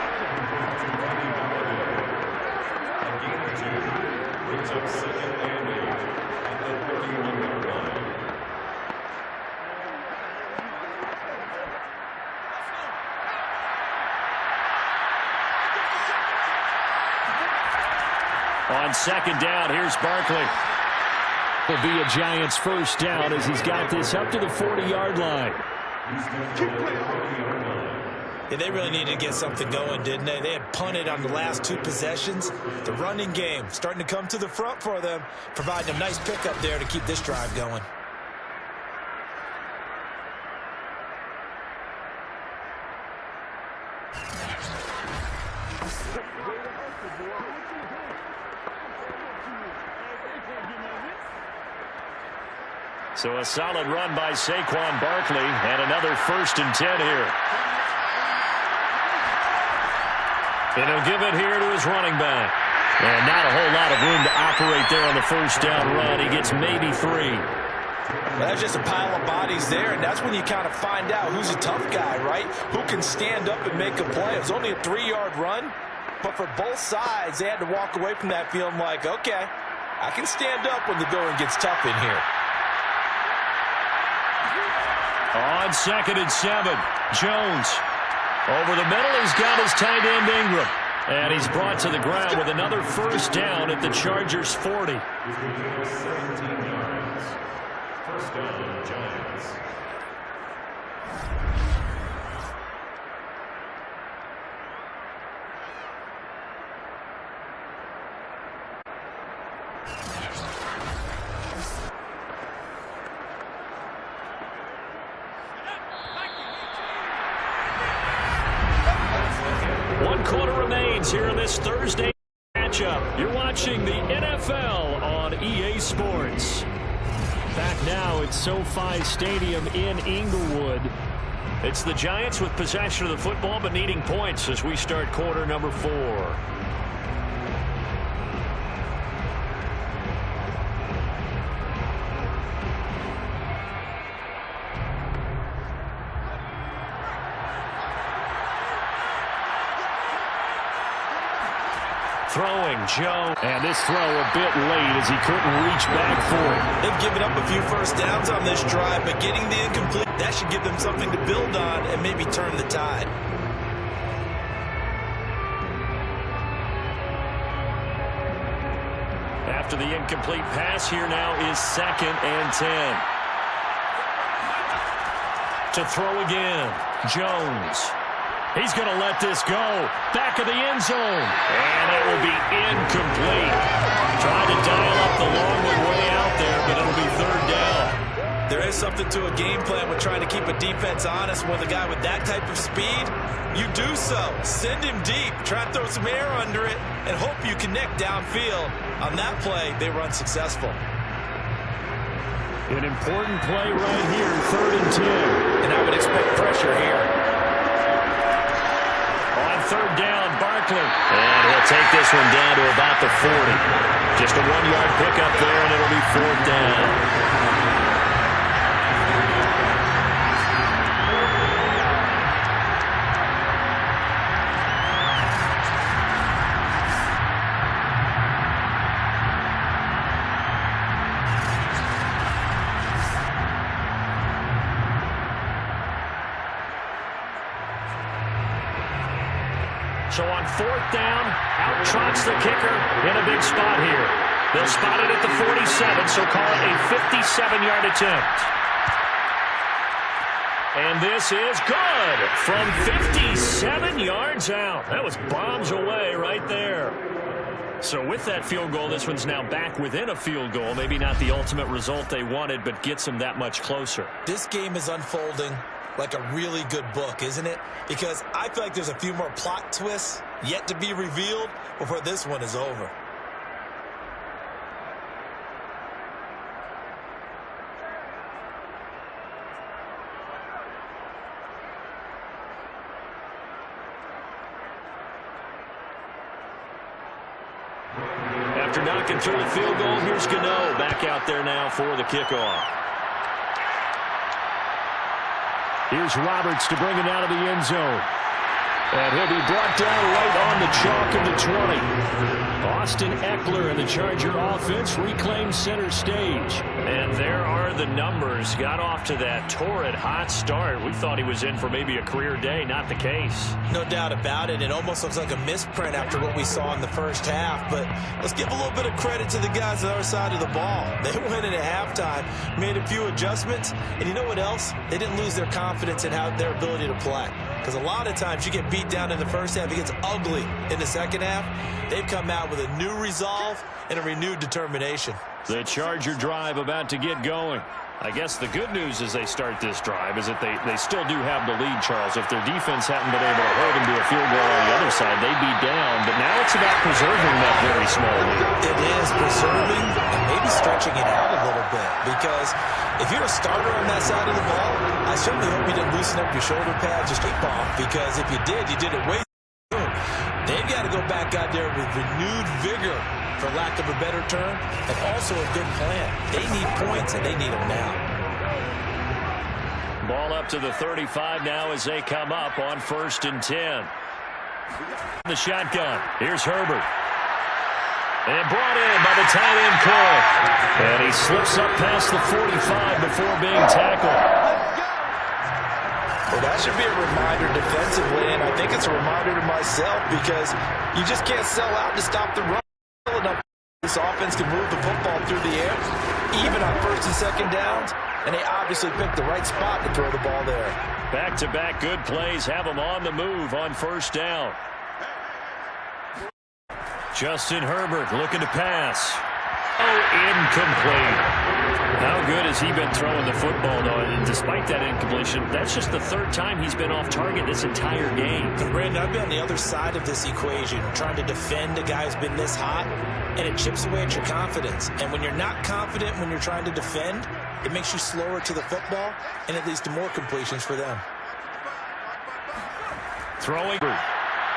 On 2nd down, here's Barkley. Will be a Giants first down as he's got this up to the 40-yard line. Yeah, they really needed to get something going, didn't they? They had punted on the last 2 possessions. The running game starting to come to the front for them, providing a nice pickup there to keep this drive going. So a solid run by Saquon Barkley and another 1st and 10 here. And he'll give it here to his running back. And not a whole lot of room to operate there on the first down run. He gets maybe 3. Well, that's just a pile of bodies there, and that's when you kind of find out who's a tough guy, right? Who can stand up and make a play. It was only a 3-yard run, but for both sides, they had to walk away from that feeling like, okay, I can stand up when the going gets tough in here. On 2nd and 7, Jones. Over the middle, he's got his tight end Ingram. And he's brought to the ground with another first down at the Chargers' 40. 17 yards. First down, Giants. One quarter remains here in this Thursday matchup. You're watching the NFL on EA Sports. Back now at SoFi Stadium in Inglewood. It's the Giants with possession of the football but needing points as we start quarter number 4. Throwing, Joe. And this throw a bit late as he couldn't reach back for it. They've given up a few first downs on this drive, but getting the incomplete, that should give them something to build on and maybe turn the tide. After the incomplete pass, here now is 2nd and 10. To throw again, Jones. He's going to let this go. Back of the end zone. And it will be incomplete. Trying to dial up the long one way out there, but it'll be 3rd down. There is something to a game plan when trying to keep a defense honest with a guy with that type of speed. You do so. Send him deep. Try to throw some air under it and hope you connect downfield. On that play, they were unsuccessful. An important play right here, 3rd and 10. And I would expect pressure here. On 3rd down, Barkley. And he'll take this one down to about the 40. Just a 1-yard pickup there, and it'll be 4th down. So on 4th down, out trots the kicker in a big spot here. They'll spot it at the 47, so call it a 57-yard attempt. And this is good from 57 yards out. That was bombs away right there. So with that field goal, this one's now back within a field goal. Maybe not the ultimate result they wanted, but gets them that much closer. This game is unfolding like a really good book, isn't it? Because I feel like there's a few more plot twists yet to be revealed before this one is over. After knocking through the field goal, here's Gano back out there now for the kickoff. Here's Roberts to bring it out of the end zone. And he'll be brought down right on the chalk of the 20. Austin Eckler and the Charger offense reclaims center stage. And there are the numbers. Got off to that torrid hot start. We thought he was in for maybe a career day. Not the case. No doubt about it. It almost looks like a misprint after what we saw in the first half. But let's give a little bit of credit to the guys on the other side of the ball. They went in at halftime, made a few adjustments. And you know what else? They didn't lose their confidence in their ability to play. Because a lot of times you get beat down in the first half, it gets ugly in the second half. They've come out with a new resolve and a renewed determination. The Charger drive about to get going. I guess the good news as they start this drive is that they still do have the lead, Charles. If their defense hadn't been able to hold them to a field goal on the other side, they'd be down. But now it's about preserving that very small lead. It is preserving and maybe stretching it out a little bit. Because if you're a starter on that side of the ball, I certainly hope you didn't loosen up your shoulder pads or keep off. Because if you did it way soon. They've got to go back out there with renewed vigor, for lack of a better term, and also a good plan. They need points, and they need them now. Ball up to the 35 now as they come up on 1st and 10. The shotgun. Here's Herbert. And brought in by the tight end Cook. And he slips up past the 45 before being tackled. Well, that should be a reminder defensively, and I think it's a reminder to myself because you just can't sell out to stop the run. This offense can move the football through the air, even on 1st and 2nd downs, and they obviously picked the right spot to throw the ball there. Back-to-back good plays have them on the move on 1st down. Justin Herbert looking to pass. Oh, incomplete. How good has he been throwing the football, though? And despite that incompletion, that's just the 3rd time he's been off target this entire game. Brandon, I've been on the other side of this equation, trying to defend a guy who's been this hot, and it chips away at your confidence. And when you're not confident when you're trying to defend, it makes you slower to the football, and it leads to more completions for them. Throwing.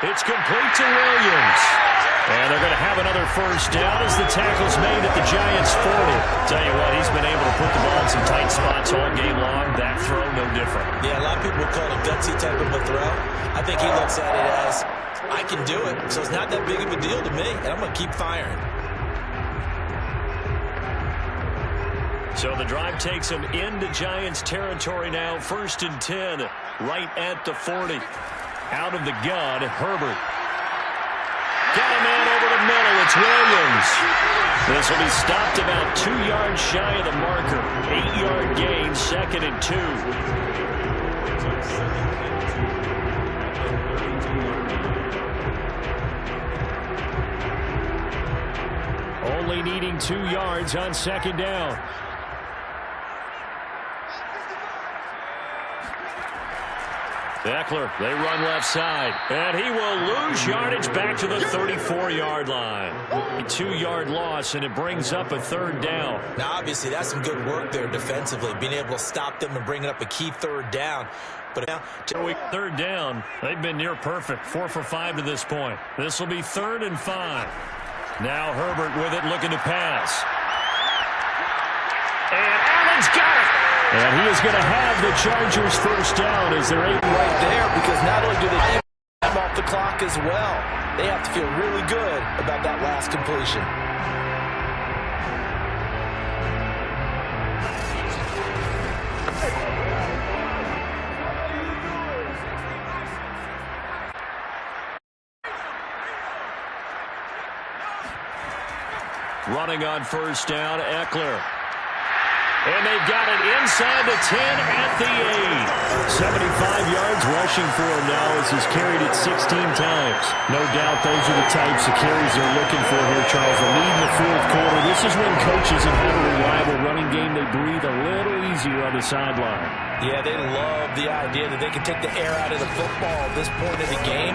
It's complete to Williams. And they're going to have another 1st down as the tackle's made at the Giants' 40. Tell you what, he's been able to put the ball in some tight spots all game long. That throw, no different. Yeah, a lot of people would call it a gutsy type of a throw. I think he looks at it as, I can do it, so it's not that big of a deal to me, and I'm going to keep firing. So the drive takes him into Giants territory now. 1st and 10, right at the 40. Out of the gun, Herbert. Got a man over the middle. It's Williams. This will be stopped about 2 yards shy of the marker. 8-yard gain, 2nd and 2. Only needing 2 yards on 2nd down. Eckler, they run left side, and he will lose yardage back to the 34-yard line. A 2-yard loss, and it brings up a 3rd down. Now, obviously, that's some good work there defensively, being able to stop them and bringing up a key 3rd down. But now, 3rd down, they've been near perfect, 4 for 5 to this point. This will be 3rd and 5. Now Herbert with it, looking to pass. And Allen's got it. And he is going to have the Chargers 1st down as they're able right there, because not only do they have time off the clock as well, they have to feel really good about that last completion. running on 1st down, Eckler. And they've got it inside the 10 at the 8. 75 yards rushing for him now as he's carried it 16 times. No doubt those are the types of carries they're looking for here, Charles. The lead in the 4th quarter. This is when coaches have had a reliable running game. They breathe a little easier on the sideline. Yeah, they love the idea that they can take the air out of the football at this point of the game.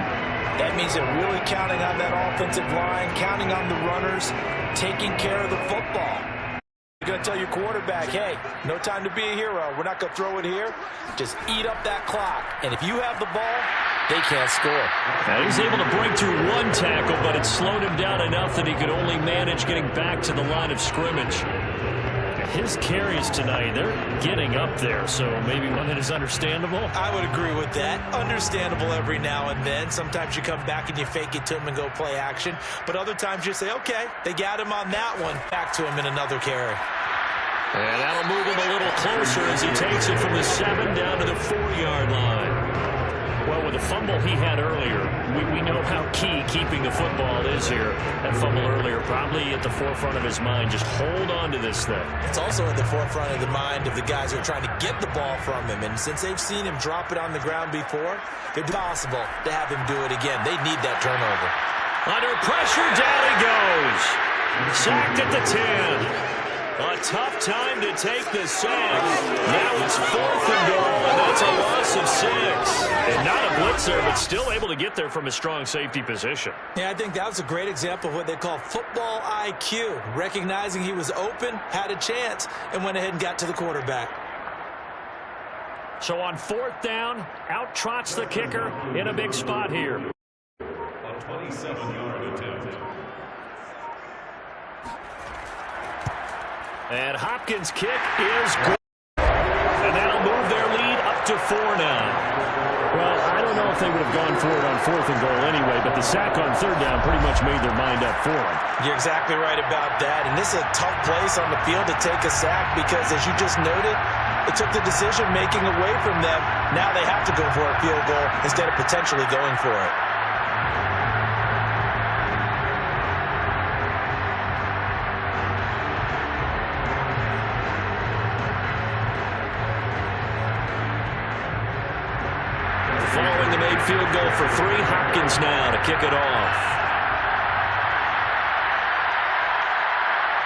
That means they're really counting on that offensive line, counting on the runners, taking care of the football. You're going to tell your quarterback, hey, no time to be a hero. We're not going to throw it here. Just eat up that clock. And if you have the ball, they can't score. Now he's able to break through 1 tackle, but it slowed him down enough that he could only manage getting back to the line of scrimmage. His carries tonight, they're getting up there, so maybe one that is understandable. I would agree with that. Understandable every now and then. Sometimes you come back and you fake it to him and go play action. But other times you say, okay, they got him on that one. Back to him in another carry. And that'll move him a little closer as he takes it from the 7 down to the 4-yard line. Well, with the fumble he had earlier, we know how key keeping the football is here. That fumble earlier probably at the forefront of his mind. Just hold on to this thing. It's also at the forefront of the mind of the guys who are trying to get the ball from him. And since they've seen him drop it on the ground before, it's possible to have him do it again. They need that turnover. Under pressure, down he goes. Sacked at the 10. A tough time to take the sack. Now it's 4th and goal, and that's a loss of 6. And not a blitzer, but still able to get there from a strong safety position. Yeah, I think that was a great example of what they call football IQ. Recognizing he was open, had a chance, and went ahead and got to the quarterback. So on 4th down, out trots the kicker in a big spot here. A 27-yard attempt. And Hopkins' kick is good. And that'll move their lead up to 4 now. Well, I don't know if they would have gone for it on 4th and goal anyway, but the sack on 3rd down pretty much made their mind up for them. You're exactly right about that. And this is a tough place on the field to take a sack because, as you just noted, it took the decision-making away from them. Now they have to go for a field goal instead of potentially going for it. Following the made field goal for 3, Hopkins now to kick it off.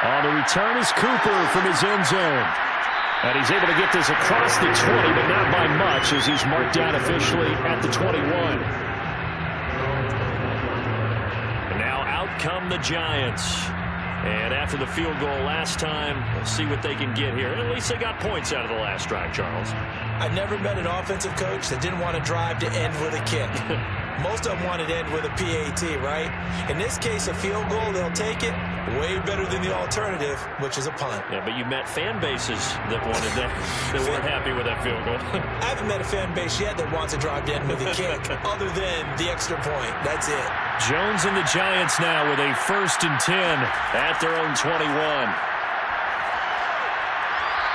On the return is Cooper from his end zone. And he's able to get this across the 20, but not by much as he's marked down officially at the 21. And now out come the Giants. And after the field goal last time, we'll see what they can get here. At least they got points out of the last drive, Charles. I've never met an offensive coach that didn't want to drive to end with a kick. Most of them wanted to end with a PAT, right? In this case, a field goal, they'll take it. Way better than the alternative, which is a punt. Yeah, but you met fan bases that wanted that, that weren't happy with that field goal. I haven't met a fan base yet that wants to drive to end with a kick, other than the extra point. That's it. Jones and the Giants now with a 1st and 10 at their own 21.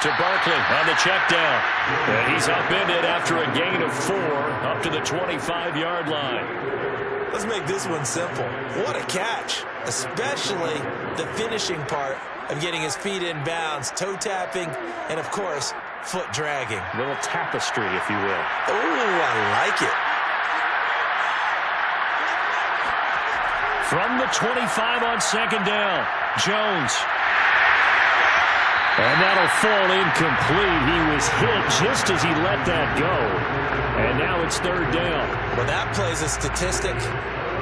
To Barkley on the check down. And he's upended after a gain of 4 up to the 25-yard line. Let's make this one simple. What a catch, especially the finishing part of getting his feet in bounds, toe tapping, and of course, foot dragging. A little tapestry, if you will. Oh, I like it. From the 25 on 2nd down, Jones. And that'll fall incomplete. He was hit just as he let that go. And now it's it's third down. Well, that plays a statistic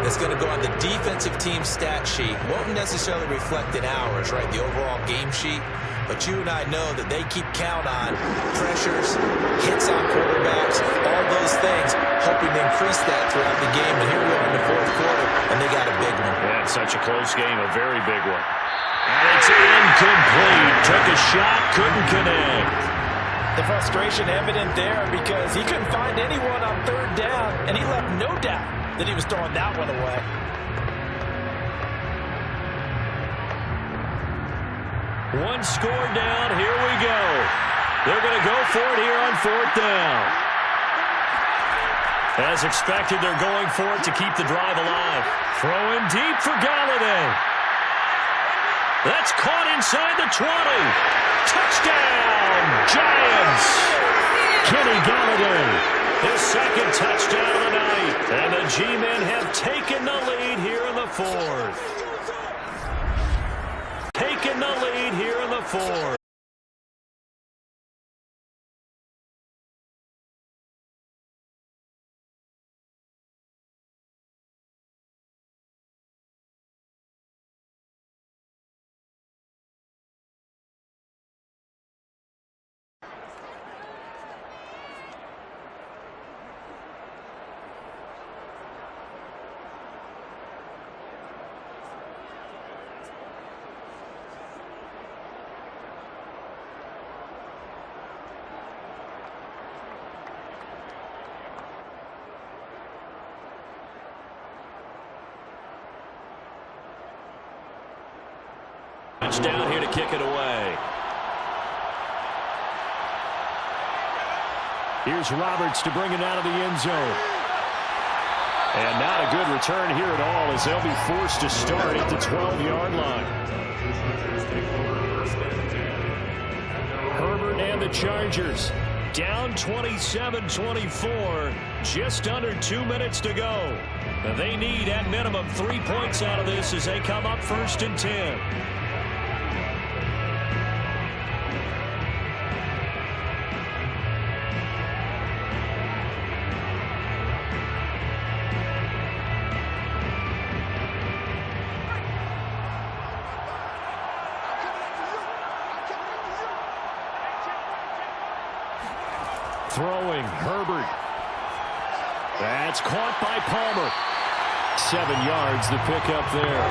that's going to go on the defensive team stat sheet. Won't necessarily reflect in ours, right, the overall game sheet. But you and I know that they keep count on pressures, hits on quarterbacks, all those things, hoping to increase that throughout the game. And here we are in the fourth quarter, and they got a big one. Yeah, it's such a close game, a very big one. And it's incomplete. Took a shot, couldn't connect. The frustration evident there because he couldn't find anyone on third down, and he left no doubt that he was throwing that one away. One score down. Here we go. They're going to go for it here on fourth down. As expected, they're going for it to keep the drive alive. Throwing deep for Galladay. That's caught inside the 20. Touchdown, Giants. Kenny Galladay, his second touchdown of the night. And the G-men have taken the lead here in the fourth. Taking the lead here in the fourth. Down here to kick it away. Here's Roberts to bring it out of the end zone. And not a good return here at all as they'll be forced to start at the 12-yard line. Herbert and the Chargers down 27-24. Just under 2 minutes to go. They need at minimum 3 points out of this as they come up 1st and 10. Throwing, Herbert. That's caught by Palmer. 7 yards, the pickup there.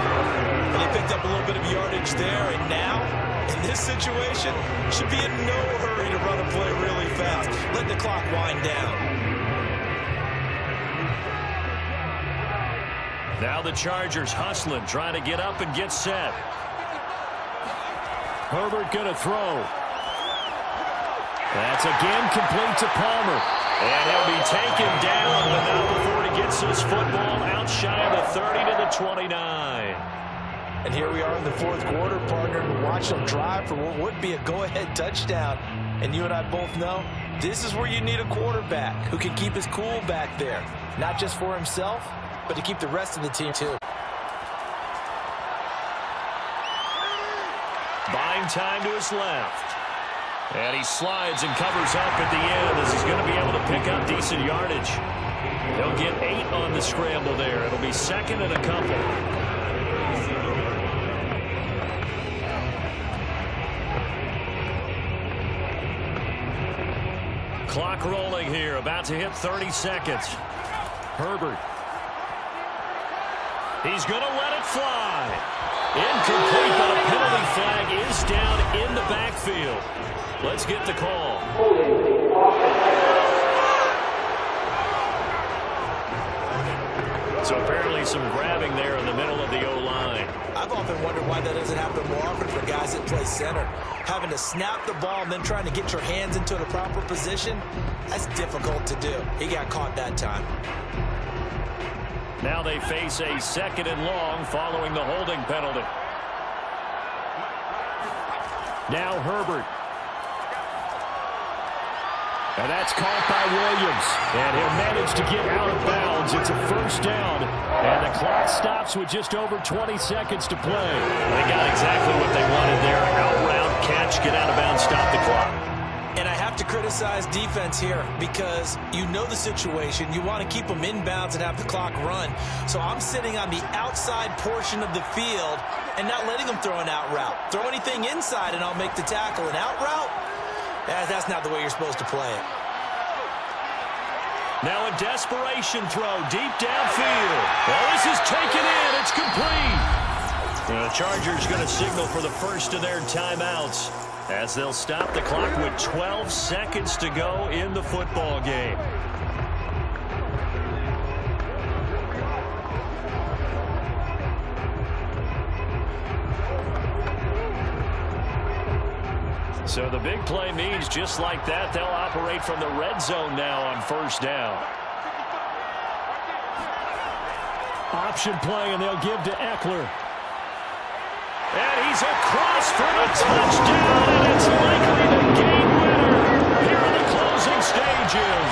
And he picked up a little bit of yardage there, and now, in this situation, should be in no hurry to run a play really fast. Let the clock wind down. Now the Chargers hustling, trying to get up and get set. Herbert gonna throw. That's again complete to Palmer. And he'll be taken down, but not before he gets his football out shy of the 30 to the 29. And here we are in the fourth quarter, partner, and watch them drive for what would be a go-ahead touchdown. And you and I both know this is where you need a quarterback who can keep his cool back there. Not just for himself, but to keep the rest of the team too. Buying time to his left. And he slides and covers up at the end as he's going to be able to pick up decent yardage. They'll get 8 on the scramble there. It'll be 2nd and a couple. Clock rolling here, about to hit 30 seconds. Herbert. He's going to let it fly. Incomplete, but a penalty flag is down in the backfield. Let's get the call. So apparently some grabbing there in the middle of the O-line. I've often wondered why that doesn't happen more often for guys that play center. Having to snap the ball and then trying to get your hands into the proper position, that's difficult to do. He got caught that time. Now they face a 2nd and long following the holding penalty. Now Herbert. And that's caught by Williams. And he'll manage to get out of bounds. It's a 1st down. And the clock stops with just over 20 seconds to play. They got exactly what they wanted there. Out route, catch, get out of bounds, stop the clock. And I have to criticize defense here because you know the situation. You want to keep them inbounds and have the clock run. So I'm sitting on the outside portion of the field and not letting them throw an out route. Throw anything inside and I'll make the tackle. An out route? That's not the way you're supposed to play it. Now a desperation throw deep downfield. Oh, this is taken in. It's complete. The Chargers going to signal for the first of their timeouts as they'll stop the clock with 12 seconds to go in the football game. So the big play means just like that, they'll operate from the red zone now on first down. Option play, and they'll give to Eckler. And he's across for the touchdown, and it's likely the game winner here in the closing stages.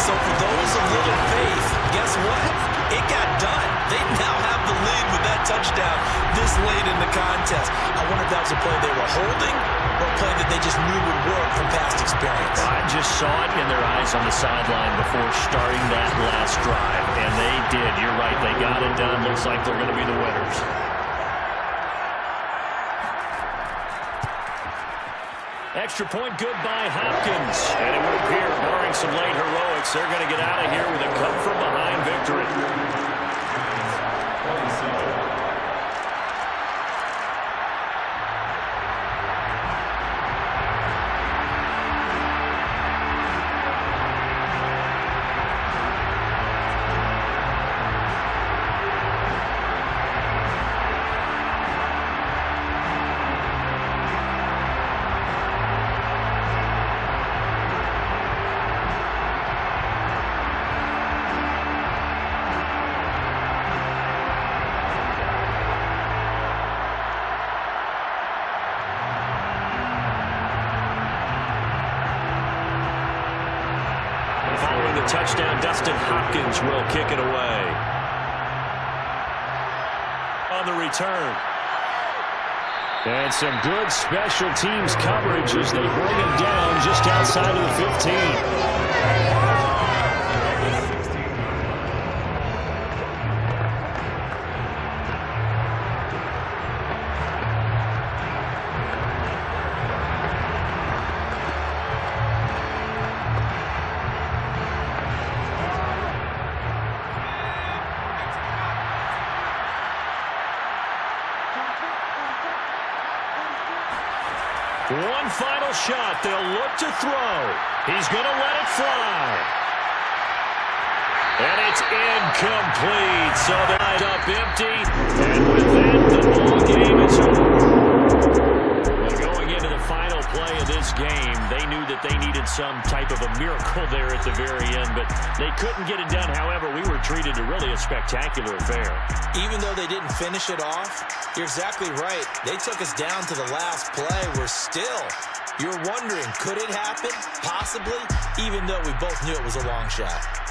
So for those of little faith, guess what? It got done. They now have the lead with that touchdown this late in the contest. I wonder if that was a play they were holding or a play that they just knew would work from past experience. I just saw it in their eyes on the sideline before starting that last drive, and they did. You're right. They got it done. Looks like they're going to be the winners. Extra point good by Hopkins. And it would appear, barring some late heroics, they're going to get out of here with a come-from-behind victory. Touchdown, Dustin Hopkins will kick it away. On the return. And some good special teams coverage as they bring him down just outside of the 15. One final shot. They'll look to throw. He's going to let it fly. And it's incomplete. So they're up empty. And with that, the ball game is over. Well, going into the final play of this game, they knew that they needed some type of a miracle there at the very end, but they couldn't get it done. However, we were treated to really a spectacular affair. Even though they didn't finish it off, you're exactly right. They took us down to the last play. You're wondering, could it happen? Possibly, even though we both knew it was a long shot.